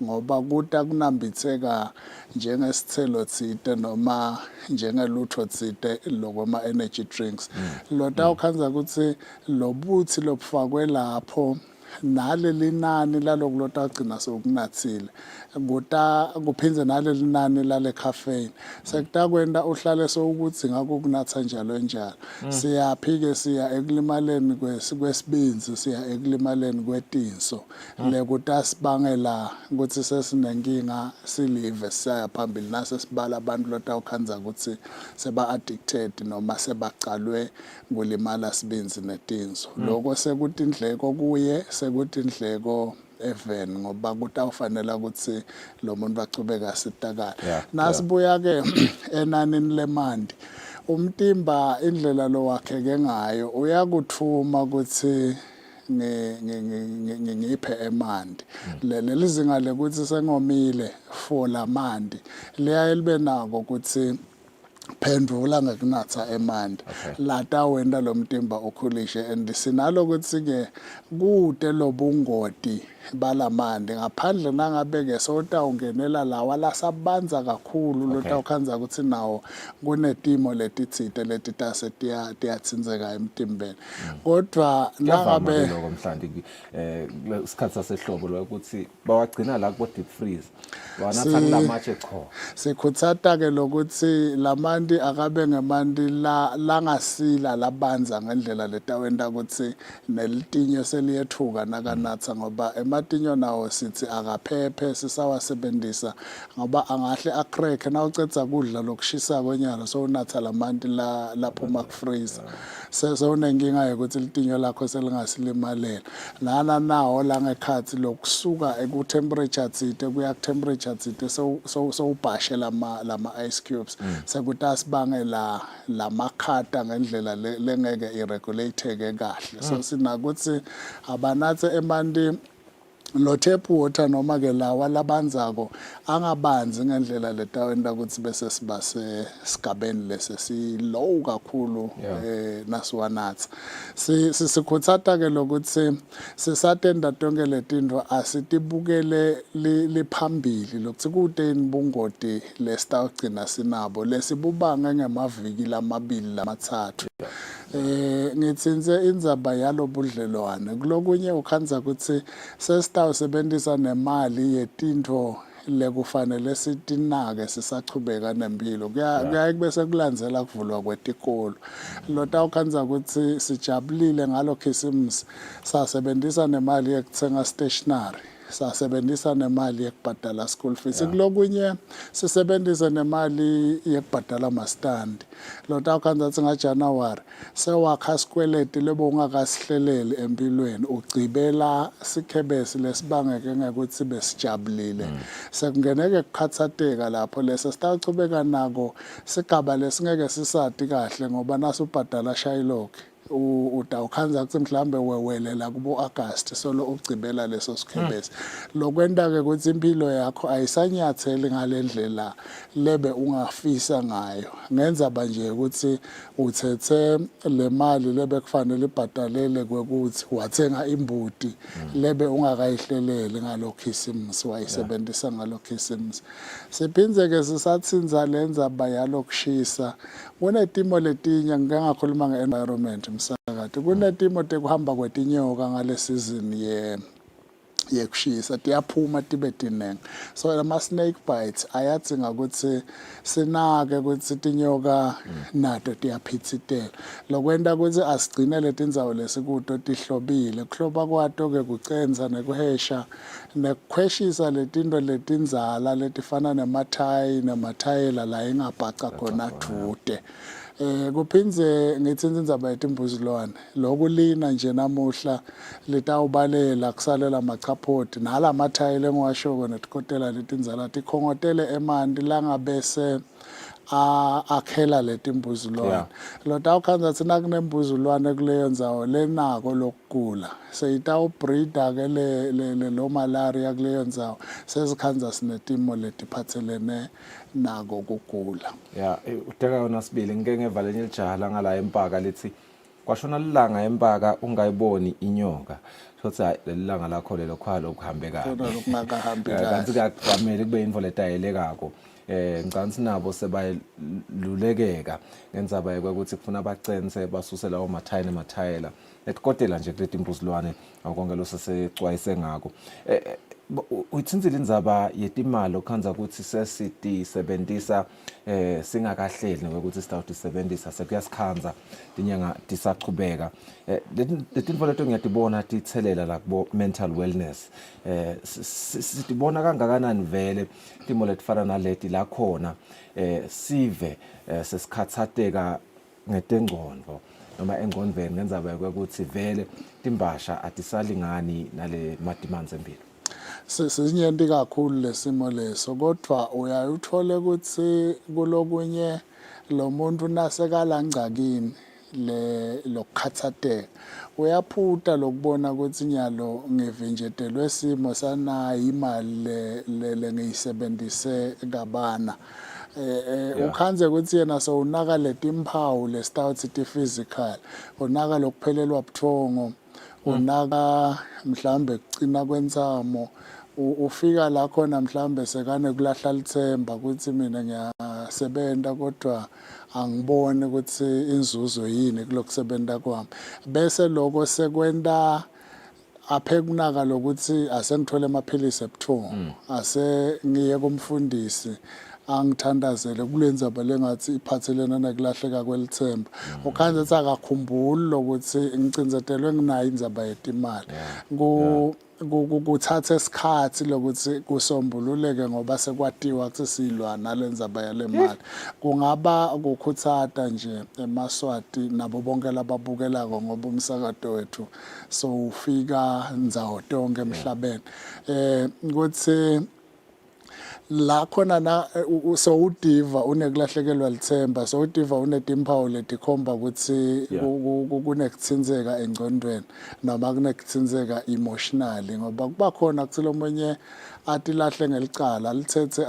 ngoba kuta kunambitheka njengesithelo tsite noma njengelutho tsite lokoma energy drinks lotawukhanza ukuthi lobuthi lobufakwe lapho naleli nani lalokulota agcina sokunathile kuphinze naleli nani lale caffeine sekutakwenda uhlale sokuthi ngakukunatha njalo njalo siyaphike siya ekulimaleni kwesibinzi siya ekulimaleni kwetinso lekutasibangela ukuthi sesinenkinga silive saya phambili nase sibala abantu lotawukhanza ukuthi seba addicted noma sebacalwe kulimala sibinzi netinso lokho sekutindleko kuye sekuthi indleko even ngoba kutawufanele ukuthi lo muntu bachubeka sitakala nasibuya ke enanini lemandi umtimba indlela lo wakheke ngayo uyakuthuma ukuthi ngiphe emanti leli zinga lekuthi sengomile for lamandi liyaye libe nako ukuthi phendula ngokunatha emanti lata wena lo mtimba ukhulishe and sinalo ukuthi ke kude lobungoti balamandi ngaphandle nangabe ke sotawungenela lawa lasabanza kakhulu lotawukhanza ukuthi nawo kunetimo letitsite letitase tiyatsinzeka emtimbeni kodwa nangabe lokho mhlambi isikhathi sasehlobo lokuthi bawagcina la kubo deep freeze wanatha lamatshe cho sikhutsata ke lokuthi lamanti akabe ngemanti langasila labanza ngendlela letawenta ukuthi nelitinyo seliyethuka nakanatha ngoba ematinyo nawo sithi akaphephe sisawasebenzisa ngoba angahle acrack nawucetha kudla lokushisa kwenyama so unatha lamanti laphuma kufreezer sewunenkinga yokuthi litinyo lakho selingasilimalela lana nawo la ngekhathi lokusuka ku temperature tsite kuya ku temperature tsite so ubhashe lama ice cubes sekutasibangela lamakhata ngendlela lengeke iregulate kahle so sinakuthi abanathe emanti lo tap water noma ke lawa labanzako angabanzi ngendlela letawenta ukuthi bese sibase sigabeni lese si low kakhulu nasiwanatha sikhutsata ke lokuthi sisatenda tonke letinto asitibukele liphambili lokuthi kuteni bungoti lesitawugcina sinabo lesibubanga ngemaviki lamabili lamathathu ngitsinze indzaba yalo budlelwane kulokunye ukhanza ukuthi sesitawusebenzisa nemali yetinto lekufanele sitinake sisachubeka nempilo kuyaye kube sekulandzela kuvulwa kwetikolo lotawukhanza ukuthi sijabulile ngalo Khisimusi sasebenzisa nemali yekutsenga stationery sasebenzisa nemali yekubhadala school fees kulokunye sisebenzisa nemali yekubhadala mastandi lotawukhanza ukuthi ngaJanuary sewakha sikweleti lebo ungakasihleleli empilweni ugcibela sikhebesi lesibangeke ngekuthi besijabulile sekungeneke kukhathateka lapho lese sitawuchubeka nako sigaba lesingeke sisati kahle ngoba nasubhadala shayilokhe utawukhanza ukuthi mhlambe wewelela kubo August solo ugcibela leso sikhebesi lokwenta ke ukuthi impilo yakho ayisanyatheli ngalendlela lebe ungafisa ngayo ngenza manje ukuthi uthethe le mali lebe kufanele ibhadalele kwekuthi wathenga imbuti lebe ungakayihleleli ngalokhisimusi wayisebenzisa ngalokhisimusi siphindze ke sisathinza lendzaba yalokushisa kunetimo letinye ngingakhuluma nge-environment msakade kunetimo tekuhamba kwetinyoka ngale season yekushisa tiyaphuma tibe tinengi so lama snake bites ayadzinga ukuthi sinake ukuthi tinyoka nato tiyaphitsitela lokwenta ukuthi asigcine letindzawo lesikuto tihlobile kuhloba kwato ke kucenza nekuhesha nekukhweshisa letinto letindzala letifana nemathayela la ingabhaca khona dude kuphindze ngitsinze indzaba yetimbuzilwane lokulina nje namuhla litawubalela kusalela machaphoti nala mathayile engiwashoko netikotela letindzala tikhongotele emanti langabese akhela letimbuzilwane lotawukhanza ukuthi nakunembuzilwane kuleyo ndzawo lenako lokugula seyitawubreeda ke lo malaria kuleyo ndzawo sezikhanza sinetimo letiphathelene nako kugula uteka yona sibili ngike ngevale nelijaha ngala empaka lithi kwashona lilanga empaka ungayiboni inyoka sothi lelilanga lakho lelo khwalo kuhambe kanti kakufanele kube info letayelekako ngicanga nabo sebayilulekeka ngendzaba yokuthi kufuna bacense basuse lawo mathayela etikotela nje kuleti mbuzilwane akonke lo sesecwayise ngako uyithinzile indzaba yetimali okhanza ukuthi sesitisebenzisa singakahleli nokuthi sitawutisebenzisa sekuyasikhanza tinyanga tisachubeka letinto leto ngiyatibona tithelela la kubo mental wellness sitibona kangakanani vele timo letifana naleti la khona sive sesikhathateka ngetengcondo noma engqondweni ngenzaba ukuthi vele timbasha atisalingani nale ma-demands empilo sinyenti kakhulu lesimo leso kodwa uyaye uthole ukuthi kulokunye lo muntu nasekala ngcakini lokukhathateka uyaphuta lokubona ukuthi nyalo ngivinjetelwe simo sanayi imali lengiyisebenzise kabana ukhanze ukuthi yena so unaka letimphawu lesitawuthi ti-physical unaka lokuphelelwa buthongo unaka mhlambe kucina kwensamo ufika la khona mhlambe sekane kulahla lithemba ukuthi mina ngiyasebenza kodwa angibone ukuthi inzuzo yini kulokusebenta kwami bese lokho sekwenta aphekunaka lokuthi asengithole amaphilisi ebuthongo ase ngiye kumfundisi angithandazele kulendzaba lengathi iphathelene nekulahleka kwelithemba ukhanze ukuthi akakhumbuli lokuthi ngicindzetelwe nginayo indzaba yetimali kuthatha isikhathi lokuthi kusombululeke ngoba sekwatiwa ukuthi silwa nalendzaba yale mali kungaba kukhuthata nje emaswati nabo bonke lababukelako ngoba umsakato wethu so ufika ndzawo tonke emhlabeni ukuthi la khona na so udiva unekulahlekelwa lithemba so udiva unetimphawu letikhomba ukuthi kunekuthinzeka engcondweni noma kunekuthinzeka emotionally ngoba kuba khona kuthi lo munye atilahle ngelicala lithethe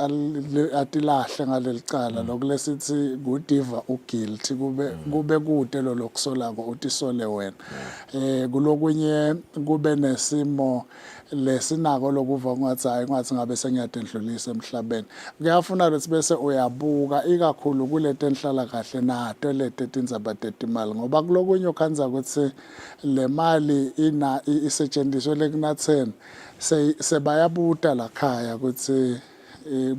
atilahle ngalelicala lokulesithi kudiva uguilty kube kude lo lokusolako utisole wena kulokunye kube nesimo lesinako lokuva ngathi ngabe sengiyadendlulisa emhlabeni kuyafuna ukuthi bese uyabuka ikakhulu kulete enhlala kahle nato lete tindzaba tetimali ngoba kulokunye ukhanza ukuthi le mali isetshenziswe lekunatheni sebayabuta lakhaya ukuthi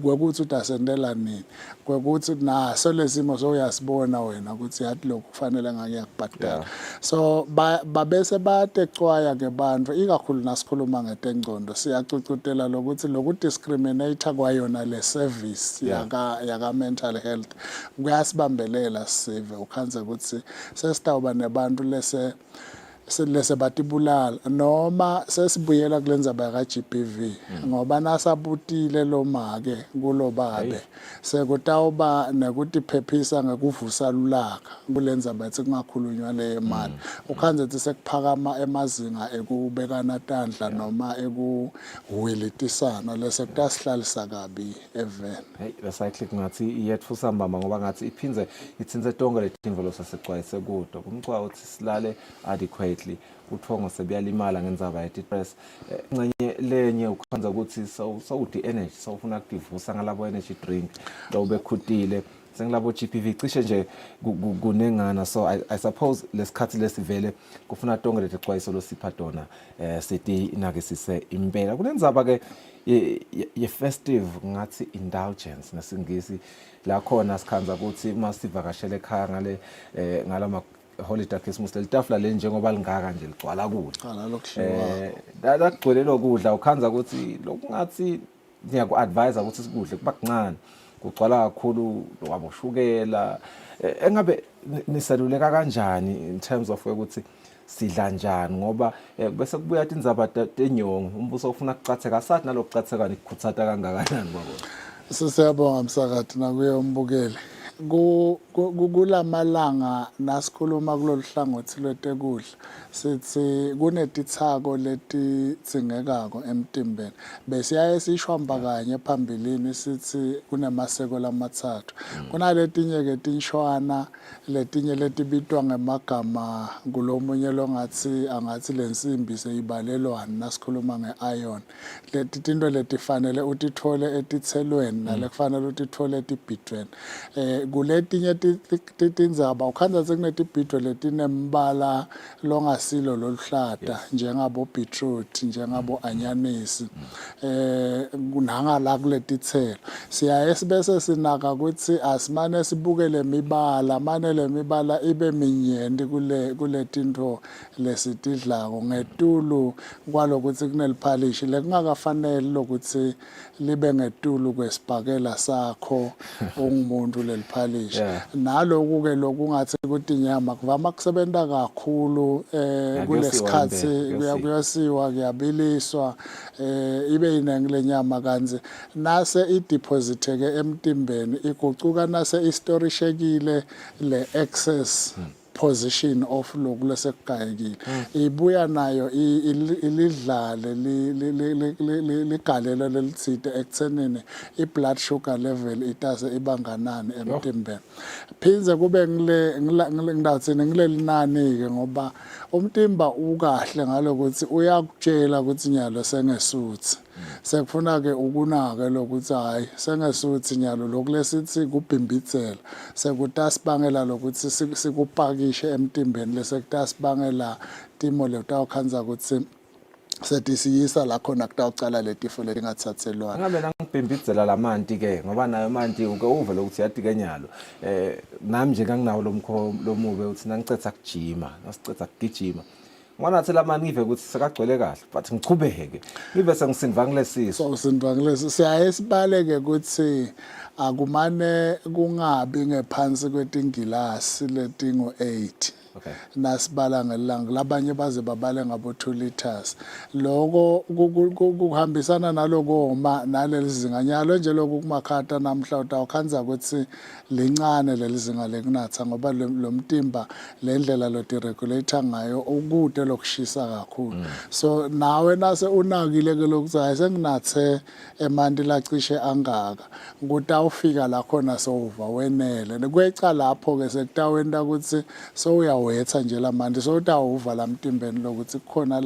kwekuthi utasendela nini kwekuthi naso lesimo soyasibona wena ukuthi yathi lokhu kufanele ngakuyakubhadala so babese bayatecwaya ke bantfu ikakhulu nasikhuluma ngetengcondo siyacucutela lokuthi lokudiscriminate kwayona le service yaka mental health kuyasibambelela sive ukhanze ukuthi sesitawuba nebantu lese batibulala noma sesibuyela kulendzaba yaka-GBV ngoba nasabutile lo make kulo babe sekutawuba nekutiphephisa ngekuvusa lulaka kulendzaba ethi kungakhulunywa leyo mali ukhanze ukuthi sekuphakama emazinga ekubekana tandla noma ekuhwilitisana lese kutasihlalisa kabi eveni hey basayikhle ngathi iyetfusa mama ngoba ngathi iphindze ithinze tonke letinto losasexwayise kudo kumcwa uthi silale adequate uthongo sebuyalimala ngendzaba ye-depress ngcenye lenye ukhanza ukuthi sawudi energy sawufuna ukudivusa ngalabo energy drink lo bekhutile sengilabo GBV cishe nje kunengana so I suppose lesikhathi lesivele kufuna tonke letixwayiso losipha tona sithi inakisise impela kunendzaba ke ye-festive ngathi indulgence nesingisi la khona sikhanza ukuthi masivakashele ekhaya ngale ngalama holiday Christmas litafula le njengoba lingaka nje ligcwala kudla lakugcwele lokudla ukhanza ukuthi lokungathi ngiyaku-advise ukuthi sikudle kuba kuncane kugcwala kakhulu waboshukela engabe niseluleka kanjani in terms of ukuthi sidla njani ngoba bese kubuya tindzaba tenyongo umbuso ufuna kucatheka asathi nalokucatheka nikukhuthata kangakanani kwabona sisiyabonga msakathi nakuye umbukeli kulamalanga nasikhuluma kulolu hlangothi lwetekudla sithi kunetithako letitsingekako emtimbeni besiyaye sishwamba kanye phambilini sithi kunemaseko lamathathu kunaletinye ke tinshwana letinye letibitwa ngemagama kulomunye longathi angathi lensimbi seyibalelwana nasikhuluma nge-iron leti tinto letifanele utithole etithelweni nalekufanele utithole etibhidweni kuletinye tindzaba ukhanza sekunetibhidwe letinembala longasilo loluhlata njengabo beetroot njengabo anyanisi nangala kuletithelo siyaye sibese sinaka ukuthi asimane sibukele mibala mane le mibala ibe minyenti kuletinto lesitidlako ngetulu kwalokuthi kuneliphalishi lekungakafanele lokuthi libe ngetulu kwesibhakela sakho ungumuntu leli ukuphalisha naloku ke lokungathi ukuthi inyama kuvama kusebenta kakhulu kulesikhathi kuyasiwa kuyabiliswa ibe iningi lenyama kanzi nase idepositeke emtimbeni igucuka nase istorishekile le excess position of loku lesekugayekile ibuya nayo ilidlale ligalelo lelitsite ekuthenini i-blood sugar level itase ibanganani emtimbeni phinze kube ngilathini ngileli nani-ke ngoba umtimba ukahle ngalokuthi uyakutshela ukuthi nyalo sengesuthi sekufuna-ke ukunake lokuthi hhayi sengesuthi nyalo lokhu lesithi kubhimbithela sekutasibangela lokuthi sikupakishe emtimbeni lesekutasibangela timo letawukhanza ukuthi setisiyisa la khona kutawucala letifo letingathathelwana ngabe nangibhimbizela lamanti-ke ngoba nayo manti uke uve lokuthi yati-ke nyalo nami nje nganginawo lomuke ukuthi nangicetha kujima nasicetha kugijima ngwanathi lamani ngive ukuthi sekagcwele kahle but ngichubeke ngive sengisindva ngilesiso so usindva ngilesi siyaye sibaleke ukuthi akumane kungabi ngephansi kwetingilasi letingu-8 nasibala ngelanga labanye baze babale ngabo 2 liters loko kuhambisana naloko naleli zinga nyalo nje lokhu kumakhata namhla utawukhanza ukuthi lincane leli zinga lekunatha ngoba lo mtimba le ndlela lo deregulator ngayo ukude lokushisa kakhulu so nawe nase unakile ke lokuthi hayi senginathe emanti lacishe angaka kutawufika la khona sowuva wenele kuyecala lapho ke sekutawenta ukuthi sowuyawetha nje lamanti sowutawuva la mtimbeni lokuthi kukhona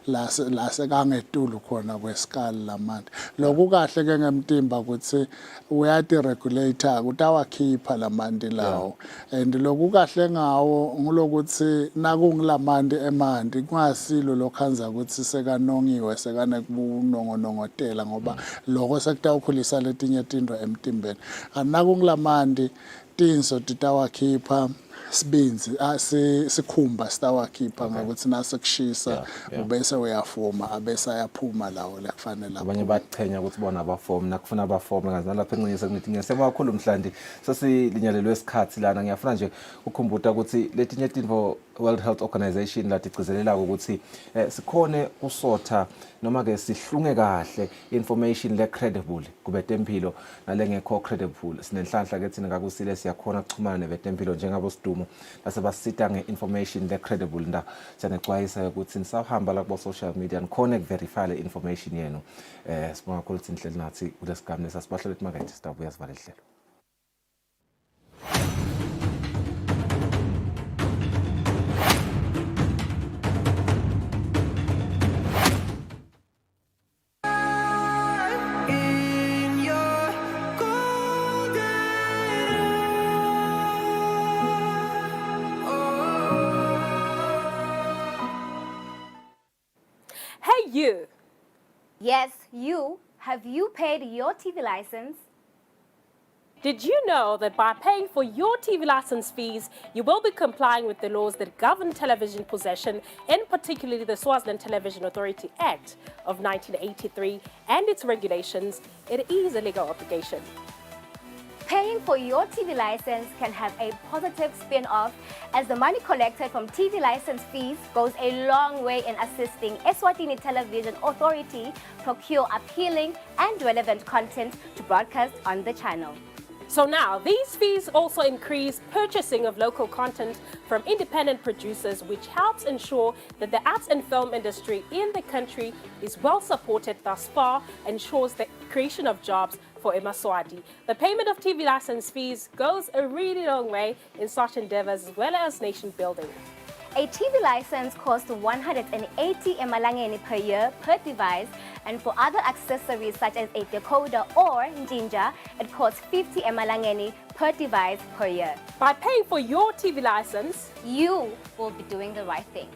lase kangetulu khona kwesikali lamanti lokhu kahle ke ngemtimba ukuthi uyadiregulator utawakhipha lamanti lawo and lokhu kahle ngawo ngulokuthi nakungilamanti emanti kungasilo lokhanza ukuthi sekanongiwe sekanekubunongonongotela ngoba lokho sekutawukhulisa letinye tinto emtimbeni nakungilamanti tinso titawakhipha sibinzi sikhumba sitawakhipha ngokuthi nase kushisa ubese uyafoma abese ayaphuma lawo la kufanele abanye bachenya ukuthi bona abafoma nakufuna abafoma ngazi nalapha encinye sekunethi ngesema kakhulu mhlandi sesilinyalelwe isikhathi lana ngiyafuna nje ukukhumbula ukuthi letinye tinto World Health Organization lathi igcizelela ukuthi sikhone usotha noma ke sihlunge kahle information le credible kubetempilo nalengekho credible sinenhlanhla ke thina ngakusile siyakhona ukuxhumana nebetempilo njengabo sidumo lase basita ngeinformation le credible nda siyanexwayisa ukuthi nisahamba la ku social media nikhona ukuverify le information yenu sibonga kakhulu ukuthi nihleli nathi kulesigamle sasibahlele ukuthi makayithi sitabuya sivale ihlelo. Hey you! Yes, you. Have you paid your TV license? Did you know that by paying for your TV license fees, you will be complying with the laws that govern television possession, and particularly the Swaziland Television Authority Act of 1983 and its regulations? It is a legal obligation. Paying for your TV license can have a positive spin-off, as the money collected from TV license fees goes a long way in assisting Eswatini Television Authority procure appealing and relevant content to broadcast on the channel. So now, these fees also increase purchasing of local content from independent producers, which helps ensure that the arts and film industry in the country is well supported thus far, ensures the creation of jobs for Emaswati. The payment of TV license fees goes a really long way in such endeavors as well as nation building. A TV license costs 180 emalangeni per year per device, and for other accessories such as a decoder or njinja, it costs 50 emalangeni per device per year. By paying for your TV license, you will be doing the right thing.